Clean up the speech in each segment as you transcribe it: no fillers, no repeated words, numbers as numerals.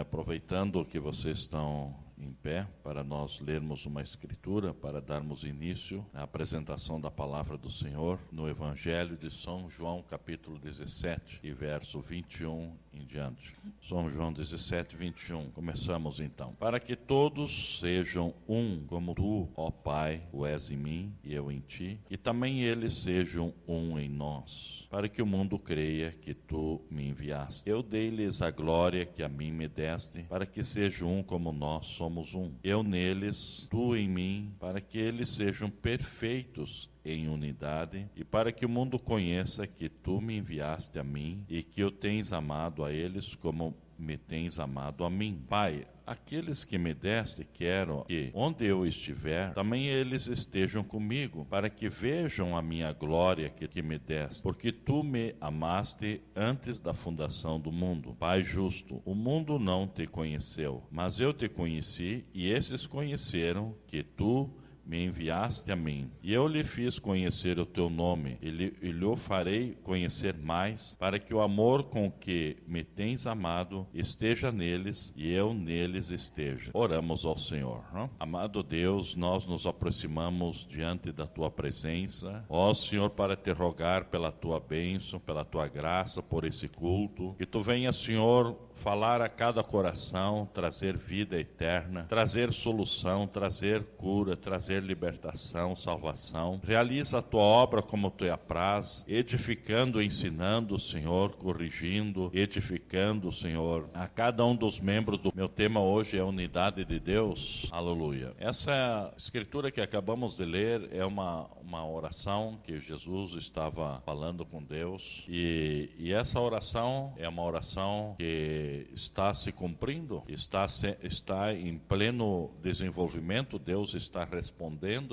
Aproveitando que vocês estão em pé, para nós lermos uma escritura, para darmos início à apresentação da palavra do Senhor no Evangelho de São João, capítulo 17, e verso 21 em diante. São João 17, 21. Começamos então. Para que todos sejam um, como tu, ó Pai, o és em mim e eu em ti, e também eles sejam um em nós, para que o mundo creia que tu me enviaste. Eu dei-lhes a glória que a mim me deste, para que sejam um como nós somos um. Eu neles, tu em mim, para que eles sejam perfeitos em unidade, e para que o mundo conheça que tu me enviaste a mim e que o tens amado a eles como me tens amado a mim. Pai, aqueles que me deste, quero que, onde eu estiver, também eles estejam comigo, para que vejam a minha glória que me deste, porque tu me amaste antes da fundação do mundo. Pai justo, o mundo não te conheceu, mas eu te conheci, e esses conheceram que tu me enviaste a mim, e eu lhe fiz conhecer o teu nome, e lhe farei conhecer mais, para que o amor com que me tens amado esteja neles, e eu neles esteja. Oramos ao Senhor, não? Amado Deus, nós nos aproximamos diante da tua presença, ó Senhor, para te rogar pela tua bênção, pela tua graça, por esse culto, que tu venha, Senhor, falar a cada coração, trazer vida eterna, trazer solução, trazer cura, trazer libertação, salvação. Realiza a tua obra como tu apraz, edificando, ensinando, Senhor, corrigindo, edificando, Senhor, a cada um dos membros do meu tema hoje é a unidade de Deus. Aleluia. Essa escritura que acabamos de ler é uma oração que Jesus estava falando com Deus, e essa oração é uma oração que está se cumprindo, está em pleno desenvolvimento. Deus está respondendo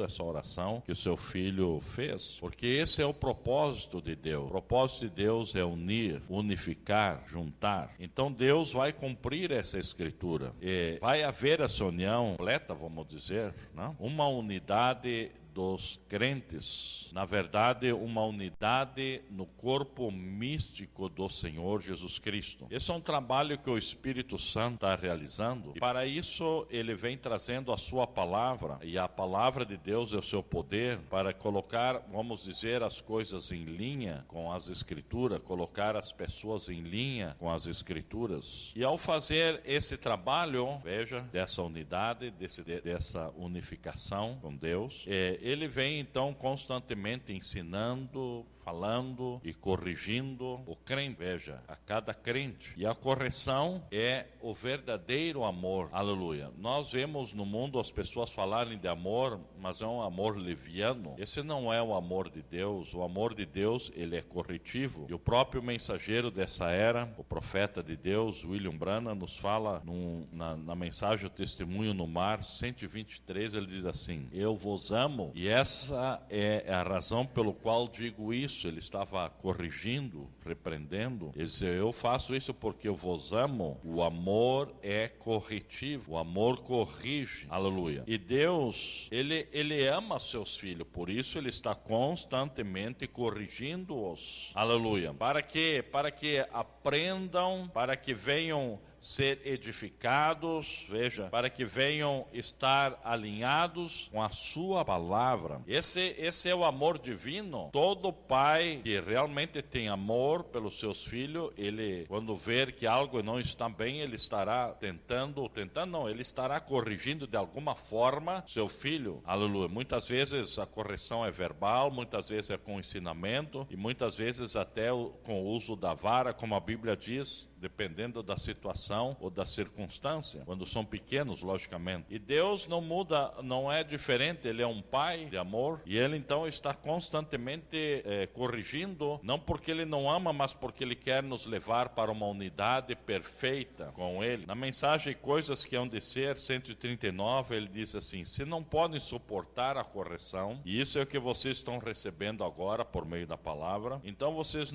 essa oração que o seu filho fez, porque esse é o propósito de Deus. O propósito de Deus é unir, unificar, juntar. Então Deus vai cumprir essa escritura, e vai haver essa união completa, vamos dizer, não? Uma unidade dos crentes, na verdade, uma unidade no corpo místico do Senhor Jesus Cristo. Esse é um trabalho que o Espírito Santo está realizando, e para isso ele vem trazendo a sua palavra, e a palavra de Deus é o seu poder para colocar, vamos dizer, as coisas em linha com as Escrituras, colocar as pessoas em linha com as Escrituras. E ao fazer esse trabalho, veja, dessa unidade, dessa unificação com Deus, ele vem então constantemente ensinando, falando e corrigindo o crente, veja, a cada crente. E a correção é o verdadeiro amor. Aleluia. Nós vemos no mundo as pessoas falarem de amor, mas é um amor leviano. Esse não é o amor de Deus. O amor de Deus, ele é corretivo. E o próprio mensageiro dessa era, o profeta de Deus, William Branham, nos fala na mensagem O Testemunho no Mar, 123, ele diz assim: eu vos amo, e essa é a razão pelo qual digo isso. Ele estava corrigindo, repreendendo. Ele disse: eu faço isso porque eu vos amo. O amor é corretivo, o amor corrige. Aleluia. E Deus, ele ama seus filhos, por isso ele está constantemente corrigindo-os. Aleluia. Para que aprendam, para que venham ser edificados, veja, para que venham estar alinhados com a sua palavra. Esse é o amor divino. Todo pai que realmente tem amor pelos seus filhos, ele, quando ver que algo não está bem, ele estará ele estará corrigindo de alguma forma seu filho. Aleluia. Muitas vezes a correção é verbal, muitas vezes é com ensinamento, e muitas vezes até com o uso da vara, como a Bíblia diz, dependendo da situação ou da circunstância, quando são pequenos, logicamente. E Deus não muda, não é diferente. Ele é um pai de amor, e ele então está constantemente corrigindo, não porque ele não ama, mas porque ele quer nos levar para uma unidade perfeita com ele. Na mensagem Coisas que Hão de Ser, 139, ele diz assim: se não podem suportar a correção, e isso é o que vocês estão recebendo agora por meio da palavra, então vocês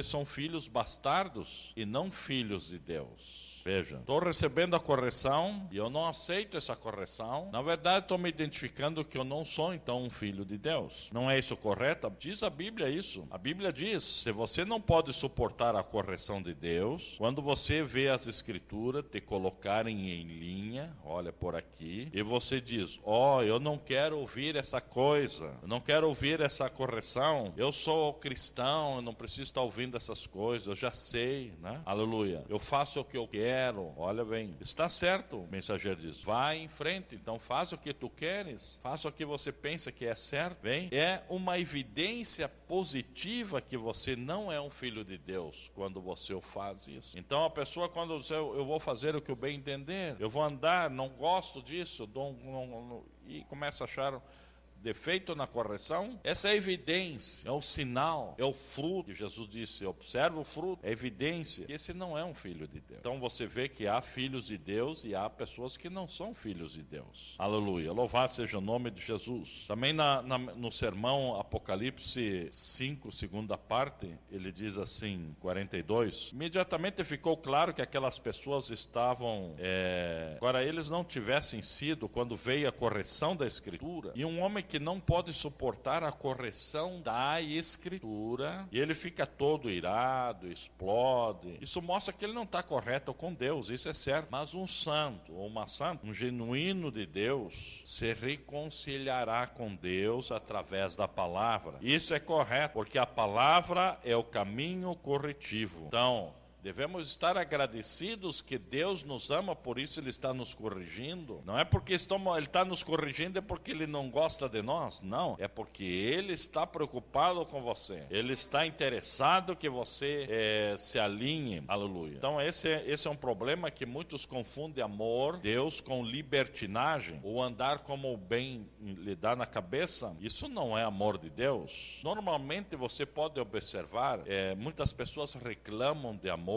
são filhos bastardos e não filhos de Deus. Veja, estou recebendo a correção e eu não aceito essa correção. Na verdade, estou me identificando que eu não sou, então, um filho de Deus. Não é isso correto? Diz a Bíblia isso. A Bíblia diz, se você não pode suportar a correção de Deus, quando você vê as Escrituras te colocarem em linha, olha por aqui, e você diz, eu não quero ouvir essa coisa, eu não quero ouvir essa correção, eu sou cristão, eu não preciso estar ouvindo essas coisas, eu já sei, né? Aleluia. Eu faço o que eu quero, olha bem, está certo, o mensageiro diz, vai em frente, então faz o que tu queres, faça o que você pensa que é certo, bem, é uma evidência positiva que você não é um filho de Deus, quando você faz isso. Então a pessoa, quando diz, eu vou fazer o que eu bem entender, eu vou andar, não gosto disso, e começa a achar defeito na correção, essa é a evidência, é o sinal, é o fruto, que Jesus disse, observa o fruto, é evidência, que esse não é um filho de Deus. Então você vê que há filhos de Deus e há pessoas que não são filhos de Deus. Aleluia, louvado seja o nome de Jesus. Também no sermão Apocalipse 5, segunda parte, ele diz assim, 42, imediatamente ficou claro que aquelas pessoas estavam, agora eles não tivessem sido, quando veio a correção da Escritura, e um homem que não pode suportar a correção da Escritura, e ele fica todo irado, explode. Isso mostra que ele não está correto com Deus, isso é certo. Mas um santo, ou uma santa, um genuíno de Deus, se reconciliará com Deus através da palavra. Isso é correto, porque a palavra é o caminho corretivo. Então, devemos estar agradecidos que Deus nos ama, por isso Ele está nos corrigindo. Não é porque Ele está nos corrigindo, é porque Ele não gosta de nós. Não, é porque Ele está preocupado com você. Ele está interessado que você se alinhe. Aleluia. Então esse é um problema que muitos confundem amor, Deus, com libertinagem, ou andar como o bem lhe dá na cabeça. Isso não é amor de Deus. Normalmente você pode observar, muitas pessoas reclamam de amor,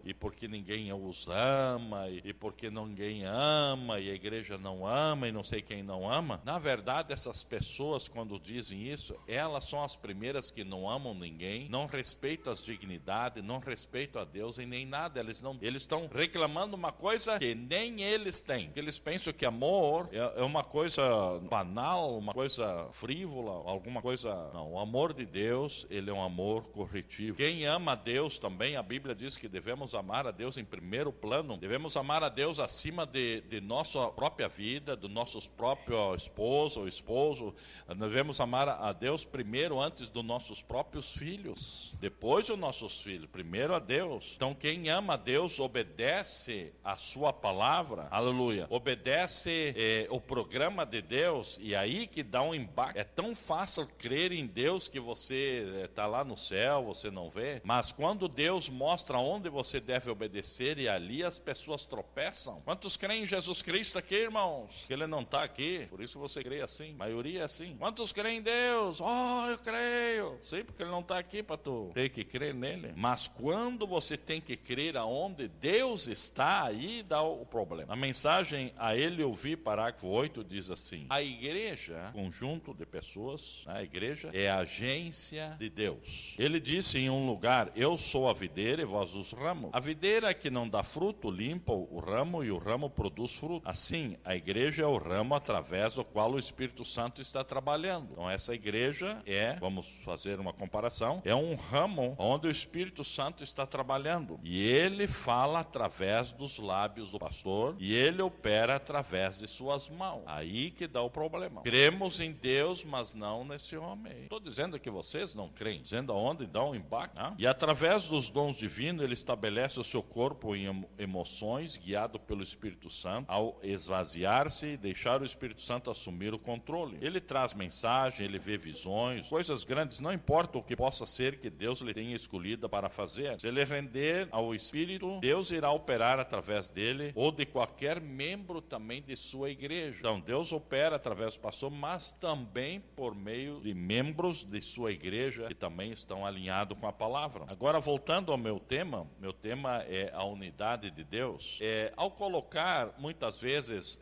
e porque ninguém os ama, e porque ninguém ama, e a igreja não ama, e não sei quem não ama. Na verdade, essas pessoas, quando dizem isso, elas são as primeiras que não amam ninguém, não respeitam as dignidades, não respeitam a Deus e nem nada. Eles estão reclamando uma coisa que nem eles têm. Eles pensam que amor é uma coisa banal, uma coisa frívola, alguma coisa. Não, o amor de Deus, ele é um amor corretivo. Quem ama a Deus também, a Bíblia diz que devemos amar a Deus em primeiro plano, devemos amar a Deus acima de nossa própria vida, do nosso próprio esposo ou esposo. Devemos amar a Deus primeiro, antes dos nossos próprios filhos, depois os nossos filhos, primeiro a Deus. Então quem ama a Deus obedece a sua palavra, aleluia, obedece o programa de Deus, e aí que dá um impacto. É tão fácil crer em Deus que você está lá no céu, você não vê, mas quando Deus mostra onde você deve obedecer, e ali as pessoas tropeçam. Quantos creem em Jesus Cristo aqui, irmãos? Que Ele não está aqui, por isso você crê assim. A maioria é assim. Quantos creem em Deus? Eu creio. Sim, porque Ele não está aqui para tu ter que crer nele. Mas quando você tem que crer aonde Deus está, aí dá o problema. A mensagem a Ele ouvir, parágrafo 8, diz assim: a igreja, conjunto de pessoas, a igreja é a agência de Deus. Ele disse em um lugar, eu sou a videira e vós os ramos. A videira que não dá fruto limpa o ramo, e o ramo produz fruto. Assim, a igreja é o ramo através do qual o Espírito Santo está trabalhando. Então essa igreja vamos fazer uma comparação, é um ramo onde o Espírito Santo está trabalhando, e ele fala através dos lábios do pastor, e ele opera através de suas mãos. Aí que dá o problema. Cremos em Deus, mas não nesse homem. Estou dizendo que vocês não creem, dizendo aonde dá um impacto, né? E através dos dons divino, ele estabelece o seu corpo em emoções, guiado pelo Espírito Santo, ao esvaziar-se e deixar o Espírito Santo assumir o controle. Ele traz mensagem, ele vê visões, coisas grandes, não importa o que possa ser que Deus lhe tenha escolhido para fazer. Se ele render ao Espírito, Deus irá operar através dele, ou de qualquer membro também de sua igreja. Então, Deus opera através do pastor, mas também por meio de membros de sua igreja, que também estão alinhados com a palavra. Agora, voltando ao meu tema é a unidade de Deus. Ao colocar, muitas vezes,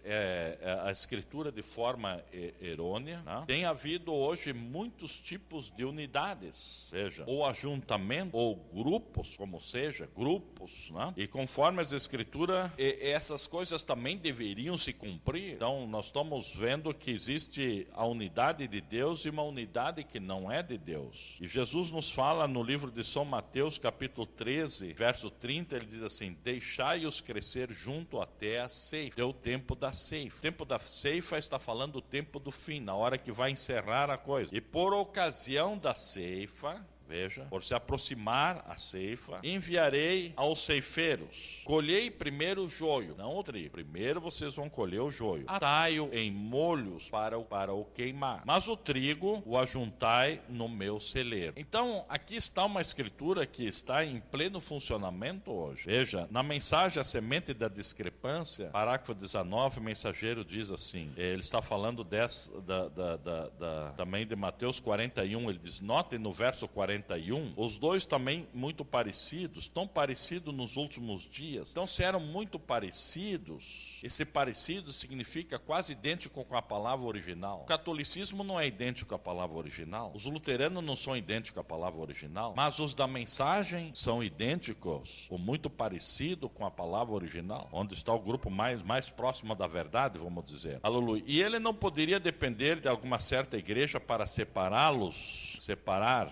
a Escritura de forma errônea, né? Tem havido hoje muitos tipos de unidades, seja, ou ajuntamento, ou grupos, como seja, grupo, grupos, né? E conforme as Escrituras, essas coisas também deveriam se cumprir. Então, nós estamos vendo que existe a unidade de Deus e uma unidade que não é de Deus. E Jesus nos fala no livro de São Mateus, capítulo 13, verso 30, ele diz assim: deixai-os crescer junto até a ceifa. É o tempo da ceifa. O tempo da ceifa está falando do tempo do fim, na hora que vai encerrar a coisa. E por ocasião da ceifa, veja, por se aproximar a ceifa, enviarei aos ceifeiros. Colhei primeiro o joio, não o trigo. Primeiro vocês vão colher o joio. Atai-o em molhos para o queimar. Mas o trigo o ajuntai no meu celeiro. Então, aqui está uma escritura que está em pleno funcionamento hoje. Veja, na mensagem A Semente da Discrepância, parágrafo 19, o mensageiro diz assim, ele está falando também de Mateus 41, ele diz, notem no verso 41, os dois também muito parecidos, tão parecidos nos últimos dias. Então, se eram muito parecidos, esse parecido significa quase idêntico com a palavra original. O catolicismo não é idêntico à palavra original, os luteranos não são idênticos à palavra original, mas os da mensagem são idênticos, ou muito parecido com a palavra original, onde está o grupo mais próximo da verdade, vamos dizer. Aleluia. E ele não poderia depender de alguma certa igreja para separar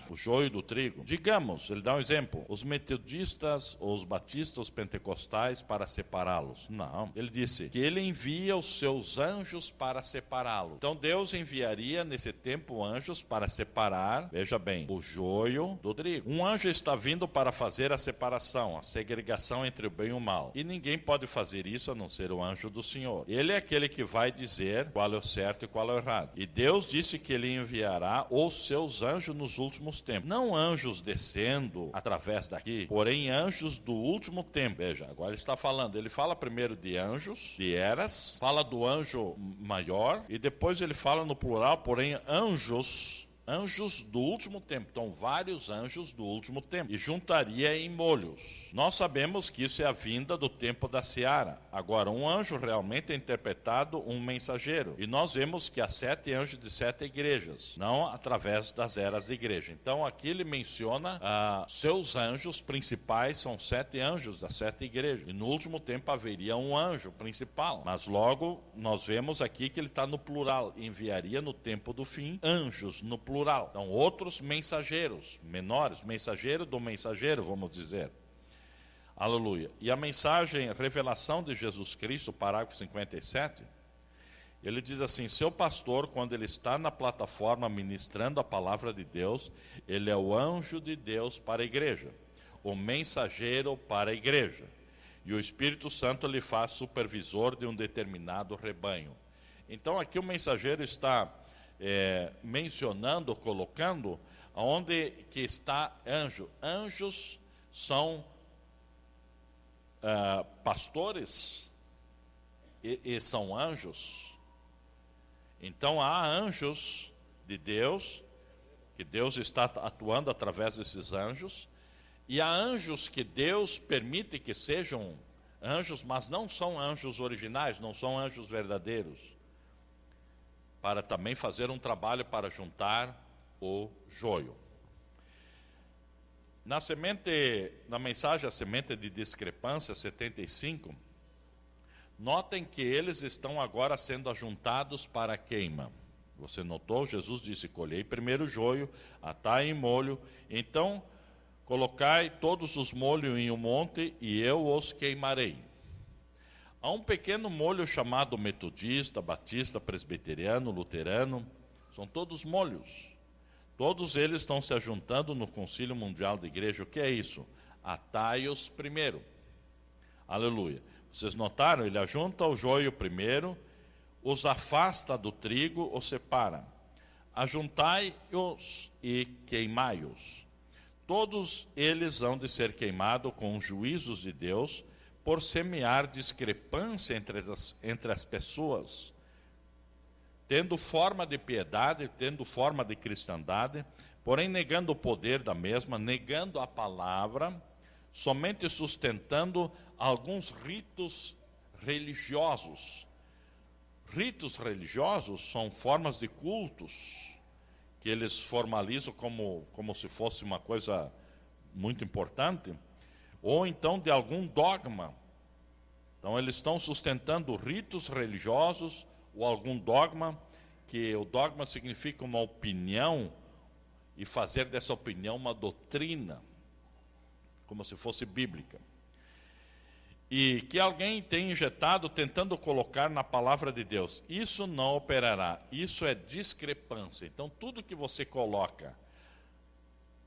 o joio do trigo. Digamos, ele dá um exemplo, os metodistas, os batistas, os pentecostais, para separá-los. Não. Ele disse que ele envia os seus anjos para separá-los. Então Deus enviaria nesse tempo anjos para separar, veja bem, o joio do trigo. Um anjo está vindo para fazer a separação, a segregação entre o bem e o mal. E ninguém pode fazer isso a não ser o anjo do Senhor. Ele é aquele que vai dizer qual é o certo e qual é o errado. E Deus disse que ele enviará os seus anjos nos últimos tempos. Não anjos descendo através daqui, porém anjos do último tempo. Veja, agora ele está falando, ele fala primeiro de anjos, de eras, fala do anjo maior, e depois ele fala no plural, porém anjos do último tempo. Então, vários anjos do último tempo. E juntaria em molhos. Nós sabemos que isso é a vinda do tempo da seara. Agora, um anjo realmente é interpretado um mensageiro. E nós vemos que há 7 anjos de 7 igrejas, não através das eras da igreja. Então, aqui ele menciona seus anjos principais, são 7 anjos das 7 igrejas. E no último tempo haveria um anjo principal. Mas logo, nós vemos aqui que ele está no plural. Enviaria no tempo do fim anjos no plural. Então, outros mensageiros, menores, mensageiro do mensageiro, vamos dizer. Aleluia. E a mensagem, revelação de Jesus Cristo, parágrafo 57, ele diz assim, seu pastor, quando ele está na plataforma ministrando a palavra de Deus, ele é o anjo de Deus para a igreja, o mensageiro para a igreja. E o Espírito Santo lhe faz supervisor de um determinado rebanho. Então, aqui o mensageiro está mencionando, colocando, onde que está anjo. Anjos são pastores e são anjos. Então há anjos de Deus, que Deus está atuando através desses anjos, e há anjos que Deus permite que sejam anjos, mas não são anjos originais, não são anjos verdadeiros, para também fazer um trabalho para juntar o joio. Na mensagem A Semente de Discrepância 75, notem que eles estão agora sendo ajuntados para a queima. Você notou? Jesus disse, colhei primeiro o joio, atai em molho, então colocai todos os molhos em um monte e eu os queimarei. Há um pequeno molho chamado metodista, batista, presbiteriano, luterano, são todos molhos. Todos eles estão se ajuntando no Concílio Mundial da Igreja. O que é isso? Atai-os primeiro. Aleluia. Vocês notaram? Ele ajunta o joio primeiro, os afasta do trigo, os separa. Ajuntai-os e queimai-os. Todos eles hão de ser queimados com os juízos de Deus, por semear discrepância entre as pessoas, tendo forma de piedade, tendo forma de cristandade, porém negando o poder da mesma, negando a palavra, somente sustentando alguns ritos religiosos. Ritos religiosos são formas de cultos que eles formalizam como se fosse uma coisa muito importante. ou então de algum dogma. Então eles estão sustentando ritos religiosos ou algum dogma, que o dogma significa uma opinião, e fazer dessa opinião uma doutrina, como se fosse bíblica. E que alguém tem injetado tentando colocar na palavra de Deus. Isso não operará, isso é discrepância. Então tudo que você coloca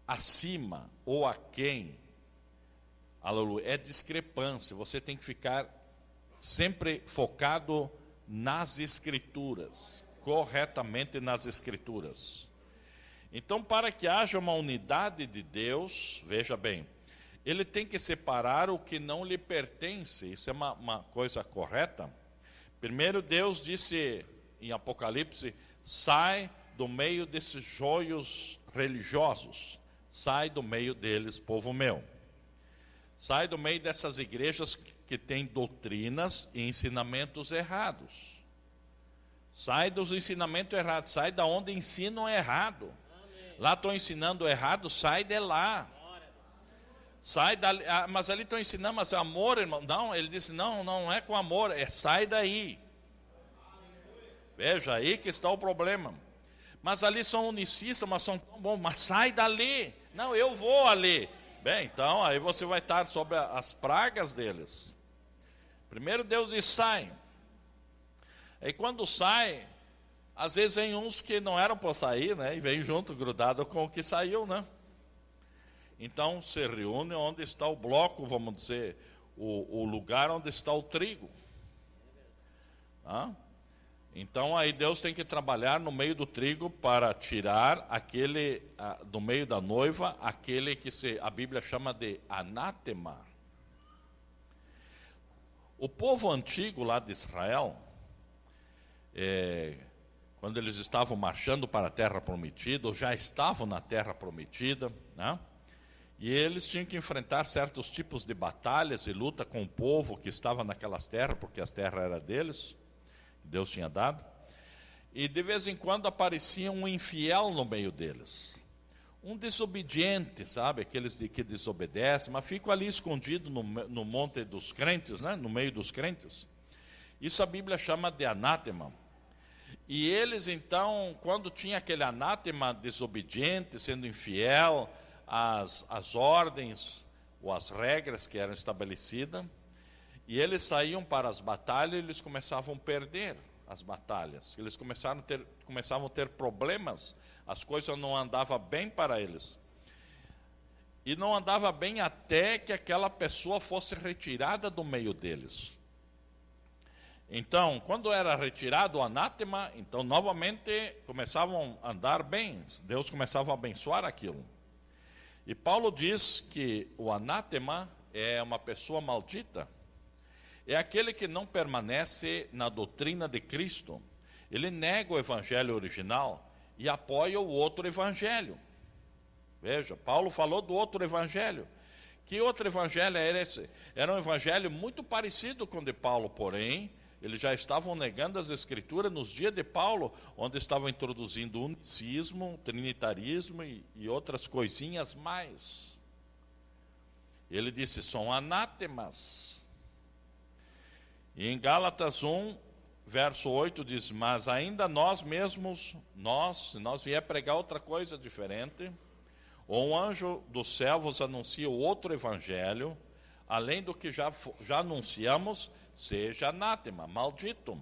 acima ou aquém, aleluia, é discrepância. Você tem que ficar sempre focado nas Escrituras, corretamente nas Escrituras. Então, para que haja uma unidade de Deus, veja bem, ele tem que separar o que não lhe pertence. Isso é uma coisa correta. Primeiro, Deus disse em Apocalipse: sai do meio desses joios religiosos, sai do meio deles, povo meu. Sai do meio dessas igrejas que têm doutrinas e ensinamentos errados. Sai dos ensinamentos errados, sai da onde ensinam errado. Lá estão ensinando errado, sai de lá. Sai dali, mas ali estão ensinando, mas amor, irmão. Não, ele disse, não é com amor, é sai daí. Veja, aí que está o problema. Mas ali são unicistas, mas são tão bons, mas sai dali. Não, eu vou ali. Bem, então aí você vai estar sobre as pragas deles. Primeiro Deus diz, sai. Aí quando sai, às vezes vem uns que não eram para sair, né? E vem junto, grudado com o que saiu, né? Então se reúne onde está o bloco, vamos dizer, o lugar onde está o trigo. Então aí Deus tem que trabalhar no meio do trigo para tirar aquele, do meio da noiva, aquele que a Bíblia chama de anátema. O povo antigo lá de Israel, quando eles estavam marchando para a terra prometida, ou já estavam na terra prometida, né? E eles tinham que enfrentar certos tipos de batalhas e luta com o povo que estava naquelas terras, porque as terras eram deles, Deus tinha dado. E de vez em quando aparecia um infiel no meio deles, um desobediente, sabe, aqueles que desobedecem, mas ficam ali escondidos no monte dos crentes, né? No meio dos crentes. Isso a Bíblia chama de anátema. E eles então, quando tinha aquele anátema desobediente, sendo infiel às ordens ou às regras que eram estabelecidas, e eles saíam para as batalhas, eles começavam a perder as batalhas, eles começavam a ter problemas, as coisas não andavam bem para eles, e não andava bem até que aquela pessoa fosse retirada do meio deles. Então, quando era retirado o anátema, então novamente começavam a andar bem, Deus começava a abençoar aquilo. E Paulo diz que o anátema é uma pessoa maldita, é aquele que não permanece na doutrina de Cristo, ele nega o evangelho original e apoia o outro evangelho. Veja, Paulo falou do outro evangelho. Que outro evangelho era esse? Era um evangelho muito parecido com o de Paulo, porém, eles já estavam negando as escrituras nos dias de Paulo, onde estavam introduzindo o unicismo, trinitarismo e outras coisinhas mais. Ele disse, são anátemas. E em Gálatas 1, verso 8 diz, mas ainda nós mesmos, se nós vier pregar outra coisa diferente, ou um anjo do céu vos anuncia outro evangelho, além do que já anunciamos, seja anátema, maldito.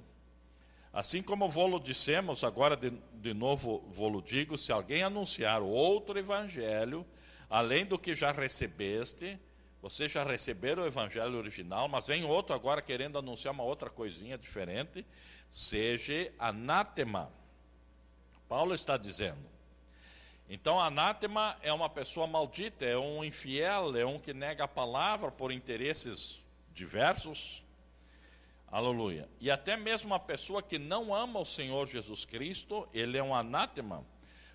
Assim como vou-lo dissemos, agora de novo vou-lo digo, se alguém anunciar outro evangelho, além do que já recebeste, vocês já receberam o evangelho original, mas vem outro agora querendo anunciar uma outra coisinha diferente, seja anátema. Paulo está dizendo. Então, anátema é uma pessoa maldita, é um infiel, é um que nega a palavra por interesses diversos. Aleluia. E até mesmo uma pessoa que não ama o Senhor Jesus Cristo, ele é um anátema,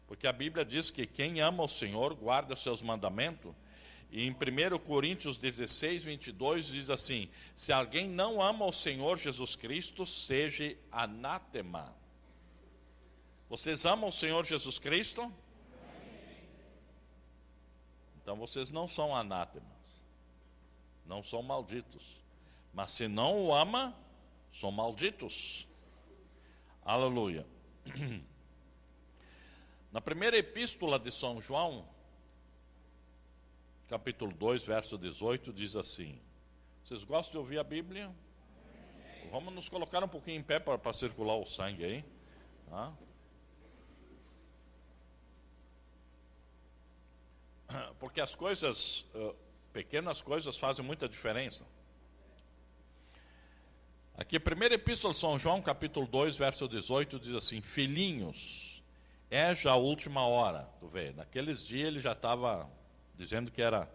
porque a Bíblia diz que quem ama o Senhor guarda os seus mandamentos. E em 1 Coríntios 16, 22 diz assim, se alguém não ama o Senhor Jesus Cristo, seja anátema. Vocês amam o Senhor Jesus Cristo? Então vocês não são anátemas. não são malditos. Mas se não o ama, são malditos. Aleluia. Na primeira epístola de São João, capítulo 2, verso 18, diz assim. Vocês gostam de ouvir a Bíblia? Vamos nos colocar um pouquinho em pé para circular o sangue aí. Tá? Porque as coisas, pequenas coisas fazem muita diferença. Aqui, a primeira epístola de São João, capítulo 2, verso 18, diz assim: filhinhos, é já a última hora. Tu vê, naqueles dias ele já estava dizendo que era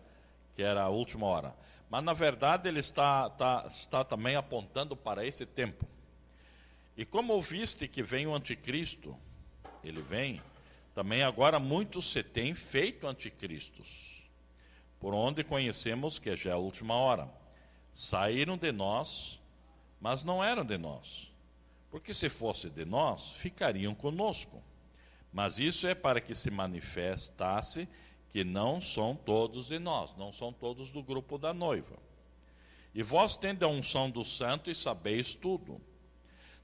a última hora. Mas, na verdade, ele está também apontando para esse tempo. E como ouviste que vem o anticristo, ele vem, também agora muitos se têm feito anticristos, por onde conhecemos que já é a última hora. Saíram de nós, mas não eram de nós. Porque se fosse de nós, ficariam conosco. Mas isso é para que se manifestasse que não são todos de nós, não são todos do grupo da noiva. E vós tendes a unção do santo e sabeis tudo.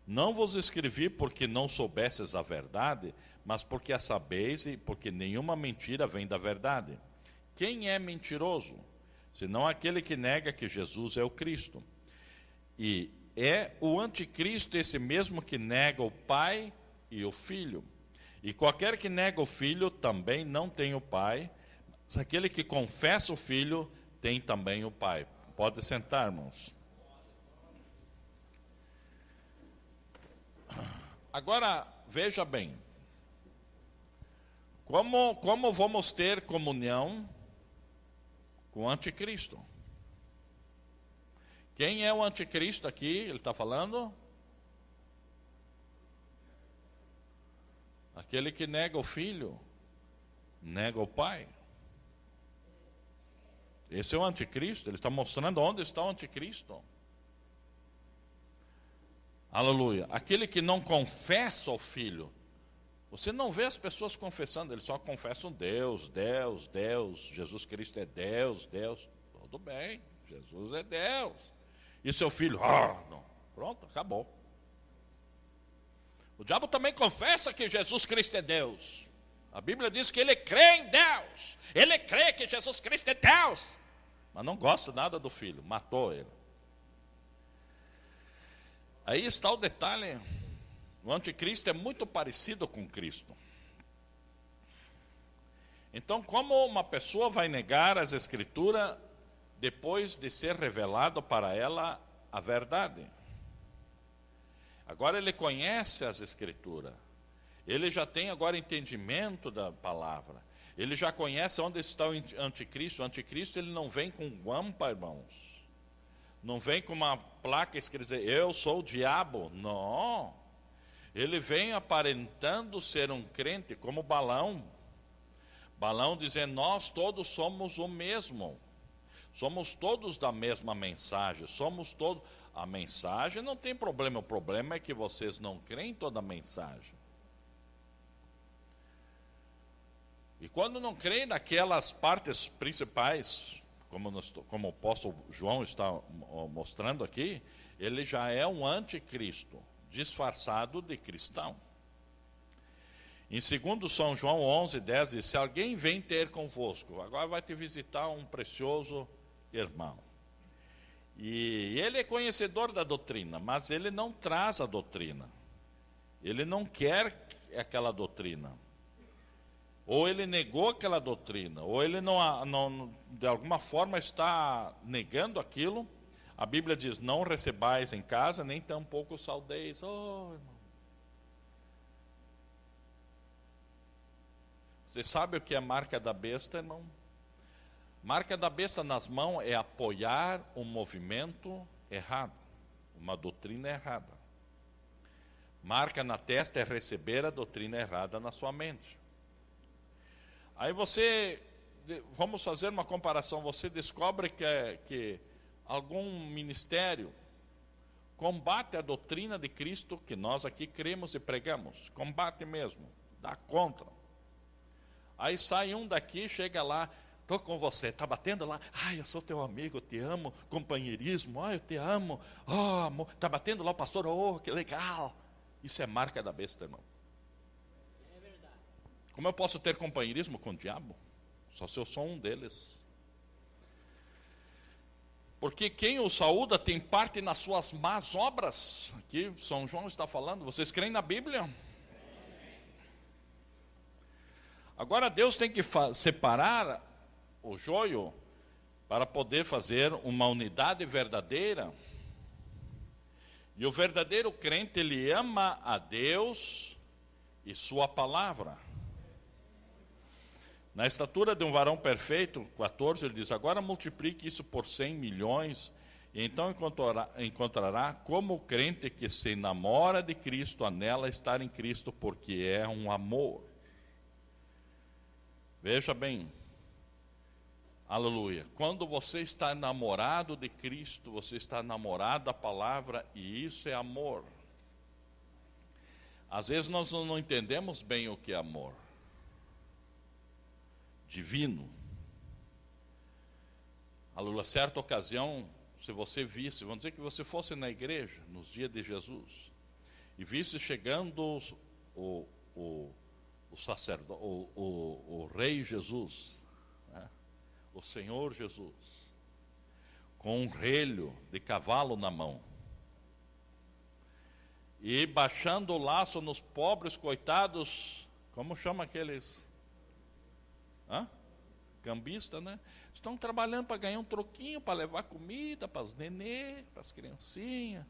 Não vos escrevi porque não soubesses a verdade, mas porque a sabeis e porque nenhuma mentira vem da verdade. Quem é mentiroso? Senão aquele que nega que Jesus é o Cristo. E é o anticristo esse mesmo que nega o Pai e o Filho. E qualquer que nega o Filho também não tem o Pai, mas aquele que confessa o Filho tem também o Pai. Pode sentar, irmãos. Agora, veja bem. Como vamos ter comunhão com o anticristo? Quem é o anticristo aqui? Ele está falando? Aquele que nega o Filho, nega o Pai. Esse é o anticristo. Ele está mostrando onde está o anticristo. Aleluia. Aquele que não confessa o Filho. Você não vê as pessoas confessando, eles só confessam Deus, Deus, Deus. Jesus Cristo é Deus, Deus. Tudo bem, Jesus é Deus. E seu filho? Não. Pronto, acabou. O diabo também confessa que Jesus Cristo é Deus. A Bíblia diz que ele crê em Deus. Ele crê que Jesus Cristo é Deus. Mas não gosta nada do filho, matou ele. Aí está o detalhe. O anticristo é muito parecido com Cristo. Então, como uma pessoa vai negar as Escrituras depois de ser revelado para ela a verdade? Agora ele conhece as Escrituras. Ele já tem agora entendimento da palavra. Ele já conhece onde está o anticristo. O anticristo ele não vem com guampa, irmãos. Não vem com uma placa escrita, eu sou o diabo. Não. Ele vem aparentando ser um crente, como Balaão. Balaão dizendo, nós todos somos o mesmo. Somos todos da mesma mensagem. Somos todos. A mensagem não tem problema. O problema é que vocês não creem em toda a mensagem. E quando não creem naquelas partes principais, como o apóstolo João está mostrando aqui, ele já é um anticristo, disfarçado de cristão. Em 2 São João 11:10 diz, se alguém vem ter convosco, agora vai te visitar um precioso irmão. E ele é conhecedor da doutrina, mas ele não traz a doutrina. Ele não quer aquela doutrina. Ou ele negou aquela doutrina, ou ele não de alguma forma está negando aquilo. A Bíblia diz, não recebais em casa, nem tampouco saudeis. Oh, irmão. Você sabe o que é marca da besta, irmão? Marca da besta nas mãos é apoiar um movimento errado, uma doutrina errada. Marca na testa é receber a doutrina errada na sua mente. Aí vamos fazer uma comparação, você descobre que algum ministério combate a doutrina de Cristo, que nós aqui cremos e pregamos, combate mesmo, dá contra. Aí sai um daqui, chega lá, estou com você, está batendo lá, eu sou teu amigo, eu te amo, companheirismo, eu te amo, amor, está batendo lá o pastor, que legal. Isso é marca da besta, irmão. Como eu posso ter companheirismo com o diabo? Só se eu sou um deles. Porque quem o saúda tem parte nas suas más obras. Aqui São João está falando. Vocês creem na Bíblia? Agora Deus tem que separar o joio para poder fazer uma unidade verdadeira. E o verdadeiro crente, ele ama a Deus e sua palavra. Na estatura de um varão perfeito, 14, ele diz, agora multiplique isso por 100 milhões, e então encontrará como o crente que se namora de Cristo, anela estar em Cristo, porque é um amor. Veja bem, aleluia, quando você está namorado de Cristo, você está namorado da palavra, e isso é amor. Às vezes nós não entendemos bem o que é amor divino. Aleluia, certa ocasião, se você visse, vamos dizer que você fosse na igreja, nos dias de Jesus, e visse chegando o sacerdote, o rei Jesus, né? O Senhor Jesus, com um relho de cavalo na mão, e baixando o laço nos pobres coitados, como chama aqueles? Cambista, né? Estão trabalhando para ganhar um troquinho, para levar comida para os nenê, para as criancinhas,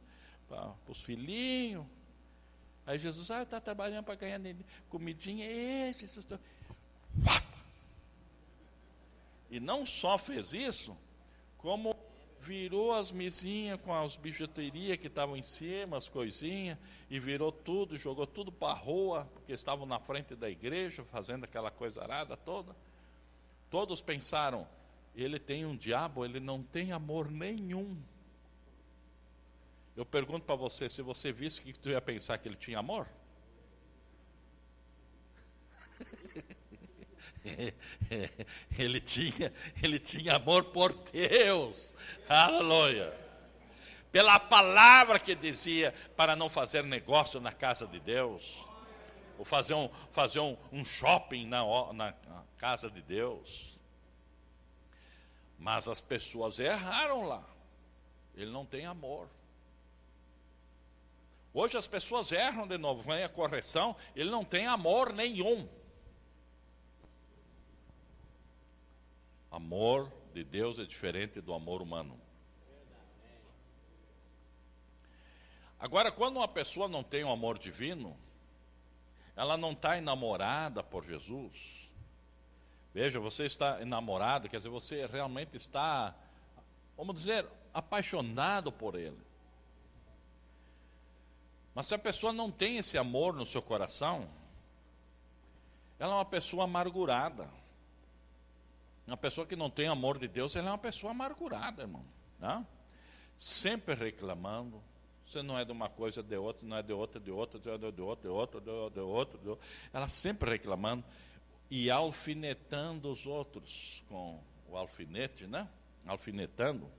para os filhinhos. Aí Jesus, está trabalhando para ganhar comidinha. Jesus. E não só fez isso, como virou as mesinhas com as bijuterias que estavam em cima, as coisinhas, e virou tudo, jogou tudo para a rua, porque estavam na frente da igreja, fazendo aquela coisa arada toda. Todos pensaram, ele tem um diabo, ele não tem amor nenhum. Eu pergunto para você, se você visse, o que tu ia pensar, que ele tinha amor? Ele tinha amor por Deus, aleluia, pela palavra que dizia, para não fazer negócio na casa de Deus, ou fazer um shopping na casa de Deus. Mas as pessoas erraram lá, ele não tem amor. Hoje as pessoas erram de novo, vem a correção, ele não tem amor nenhum. Amor de Deus é diferente do amor humano. Agora, quando uma pessoa não tem um amor divino, ela não está enamorada por Jesus. Veja, você está enamorado, quer dizer, você realmente está, vamos dizer, apaixonado por Ele. Mas se a pessoa não tem esse amor no seu coração, ela é uma pessoa amargurada. Uma pessoa que não tem amor de Deus, ela é uma pessoa amargurada, irmão. Né? Sempre reclamando. Você não é de uma coisa, de outra, não é de outra, de outra, de outra, de outra, de outra, de outra, de outra. Ela sempre reclamando e alfinetando os outros com o alfinete, né? Alfinetando.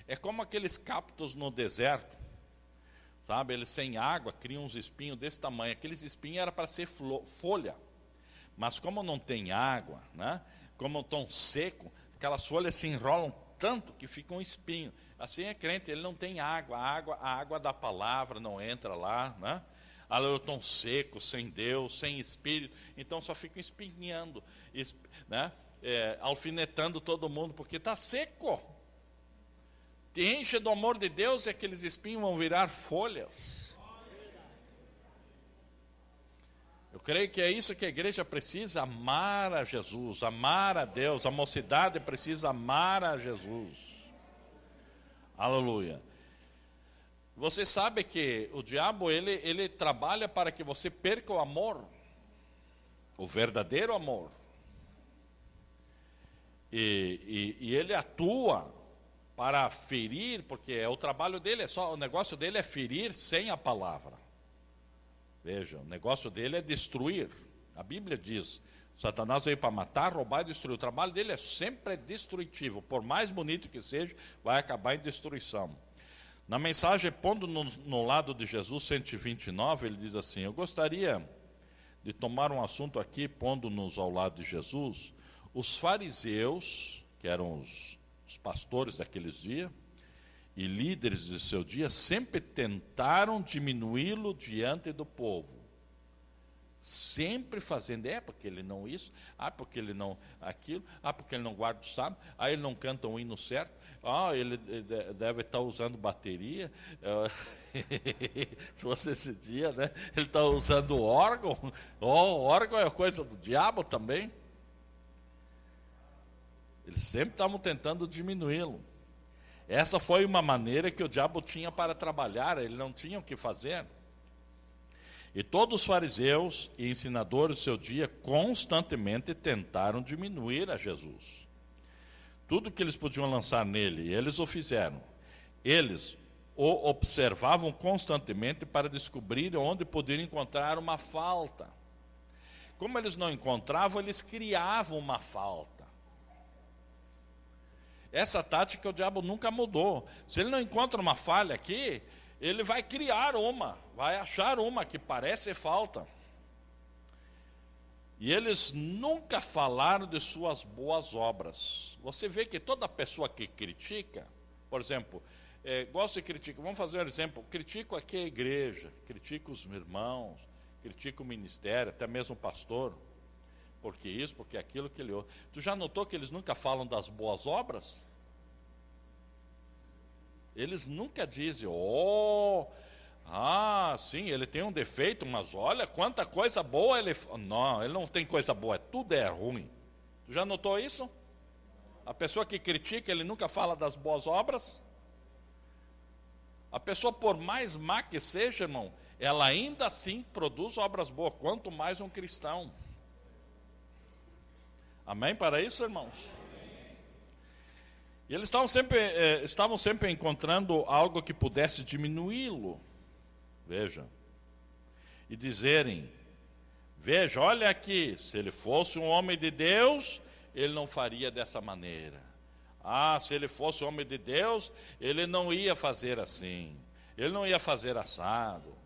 É como aqueles cactos no deserto, sabe? Eles sem água criam uns espinhos desse tamanho. Aqueles espinhos era para ser folha, mas como não tem água, né? Como estão seco, aquelas folhas se enrolam tanto que fica um espinho. Assim é crente, ele não tem água, a água da palavra não entra lá, né? Estão secos, sem Deus, sem Espírito, então só fica espinhando, né? Alfinetando todo mundo, porque está seco. Te enche do amor de Deus e aqueles espinhos vão virar folhas. Eu creio que é isso que a igreja precisa, amar a Jesus, amar a Deus. A mocidade precisa amar a Jesus. Aleluia. Você sabe que o diabo, ele trabalha para que você perca o amor, o verdadeiro amor. E ele atua para ferir, porque o trabalho dele o negócio dele é ferir sem a palavra. Veja, o negócio dele é destruir. A Bíblia diz, Satanás veio para matar, roubar e destruir. O trabalho dele sempre destrutivo. Por mais bonito que seja, vai acabar em destruição. Na mensagem, pondo no lado de Jesus 129, ele diz assim: eu gostaria de tomar um assunto aqui, pondo-nos ao lado de Jesus. Os fariseus, que eram os pastores daqueles dias, e líderes de seu dia, sempre tentaram diminuí-lo diante do povo. Sempre fazendo, porque ele não isso, porque ele não aquilo, porque ele não guarda o sábado, ele não canta um hino certo, ele deve estar usando bateria, se fosse esse dia, né? Ele está usando órgão, o órgão é coisa do diabo também. Eles sempre estavam tentando diminuí-lo. Essa foi uma maneira que o diabo tinha para trabalhar, ele não tinha o que fazer. E todos os fariseus e ensinadores do seu dia constantemente tentaram diminuir a Jesus. Tudo que eles podiam lançar nele, eles o fizeram. Eles o observavam constantemente para descobrir onde poderiam encontrar uma falta. Como eles não encontravam, eles criavam uma falta. Essa tática o diabo nunca mudou. Se ele não encontra uma falha aqui, ele vai criar uma, vai achar uma que parece falta. E eles nunca falaram de suas boas obras. Você vê que toda pessoa que critica, por exemplo, gosta de criticar, vamos fazer um exemplo, critico aqui a igreja, critico os irmãos, critico o ministério, até mesmo o pastor, porque isso, porque aquilo que ele ouve. Tu já notou que eles nunca falam das boas obras? Eles nunca dizem, sim, ele tem um defeito, mas olha quanta coisa boa ele... Não, ele não tem coisa boa, tudo é ruim. Tu já notou isso? A pessoa que critica, ele nunca fala das boas obras. A pessoa, por mais má que seja, irmão, ela ainda assim produz obras boas, quanto mais um cristão. Amém para isso, irmãos? E eles estavam sempre encontrando algo que pudesse diminuí-lo. Veja. E dizerem, veja, olha aqui, se ele fosse um homem de Deus, ele não faria dessa maneira. Se ele fosse homem de Deus, ele não ia fazer assim. Ele não ia fazer assado.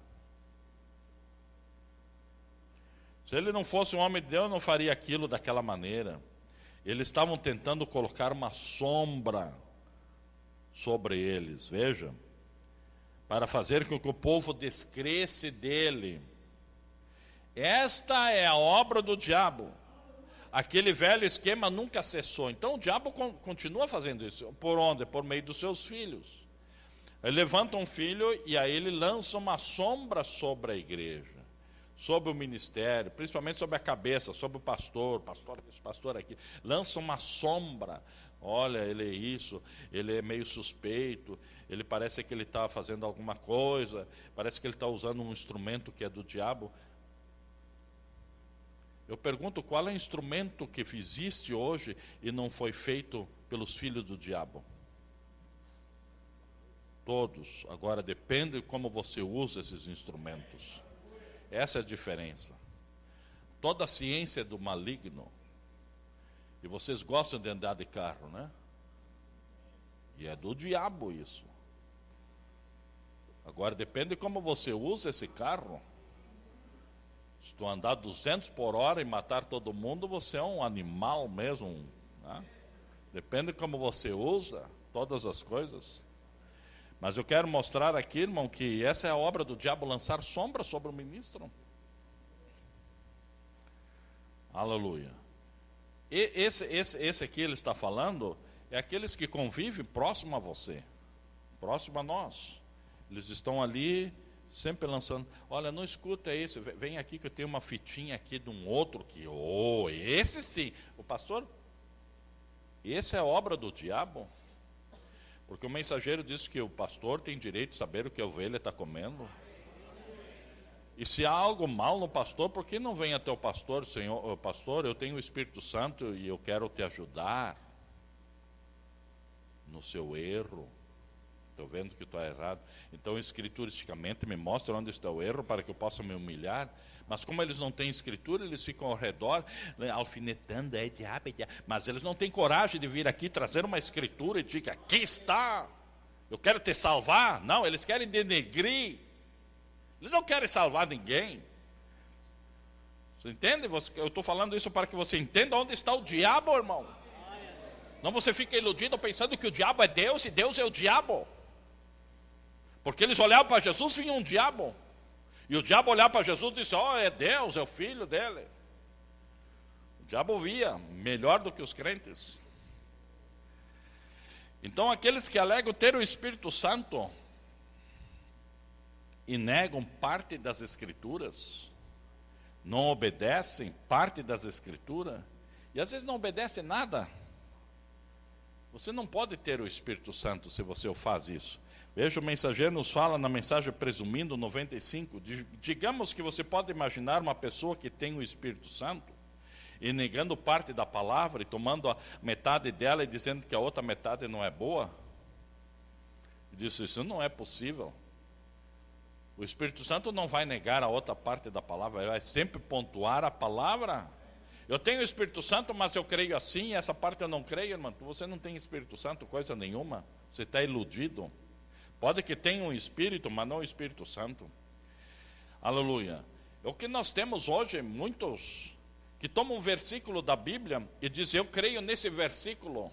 Se ele não fosse um homem de Deus, não faria aquilo daquela maneira. Eles estavam tentando colocar uma sombra sobre eles, veja, para fazer com que o povo descresse dele. Esta é a obra do diabo. Aquele velho esquema nunca cessou. Então o diabo continua fazendo isso. Por onde? Por meio dos seus filhos. Ele levanta um filho e aí ele lança uma sombra sobre a igreja, sobre o ministério, principalmente sobre a cabeça, sobre o pastor esse, pastor aqui, lança uma sombra. Olha, ele é isso, ele é meio suspeito, ele parece que ele está fazendo alguma coisa, parece que ele está usando um instrumento que é do diabo. Eu pergunto, qual é o instrumento que existe hoje e não foi feito pelos filhos do diabo? Todos. Agora depende de como você usa esses instrumentos. Essa é a diferença. Toda a ciência é do maligno. E vocês gostam de andar de carro, né? E é do diabo isso. Agora depende de como você usa esse carro. Se tu andar 200 por hora e matar todo mundo, você é um animal mesmo, né? Depende de como você usa todas as coisas. Mas eu quero mostrar aqui, irmão, que essa é a obra do diabo, lançar sombra sobre o ministro. Aleluia. E esse aqui ele está falando, é aqueles que convivem próximo a você, próximo a nós. Eles estão ali, sempre lançando, olha, não escuta isso, vem aqui que eu tenho uma fitinha aqui de um outro que, esse sim. O pastor, esse é obra do diabo. Porque o mensageiro disse que o pastor tem direito de saber o que a ovelha está comendo. E se há algo mal no pastor, por que não vem até o pastor? Senhor, pastor, eu tenho o Espírito Santo e eu quero te ajudar no seu erro. estou vendo que estou errado. Então, escrituristicamente, me mostra onde está o erro para que eu possa me humilhar. Mas como eles não têm escritura, eles ficam ao redor, alfinetando, é diabo. Mas eles não têm coragem de vir aqui trazer uma escritura e dizer, aqui está, eu quero te salvar. Não, eles querem denegrir. Eles não querem salvar ninguém. Você entende? Eu estou falando isso para que você entenda onde está o diabo, irmão. Não você fica iludido pensando que o diabo é Deus e Deus é o diabo. Porque eles olhavam para Jesus e vinha um diabo. E o diabo olhava para Jesus e disse, é Deus, é o filho dele. O diabo via melhor do que os crentes. Então aqueles que alegam ter o Espírito Santo e negam parte das Escrituras, não obedecem parte das Escrituras, e às vezes não obedecem nada. Você não pode ter o Espírito Santo se você o faz isso. Veja, o mensageiro nos fala na mensagem presumindo 95, digamos que você pode imaginar uma pessoa que tem o Espírito Santo, e negando parte da palavra, e tomando a metade dela e dizendo que a outra metade não é boa. E disse, isso não é possível. O Espírito Santo não vai negar a outra parte da palavra, ele vai sempre pontuar a palavra. Eu tenho o Espírito Santo, mas eu creio assim, e essa parte eu não creio, irmão. Você não tem Espírito Santo, coisa nenhuma. Você está iludido. Pode que tenha um Espírito, mas não o Espírito Santo. Aleluia. O que nós temos hoje, muitos que tomam um versículo da Bíblia e dizem, eu creio nesse versículo.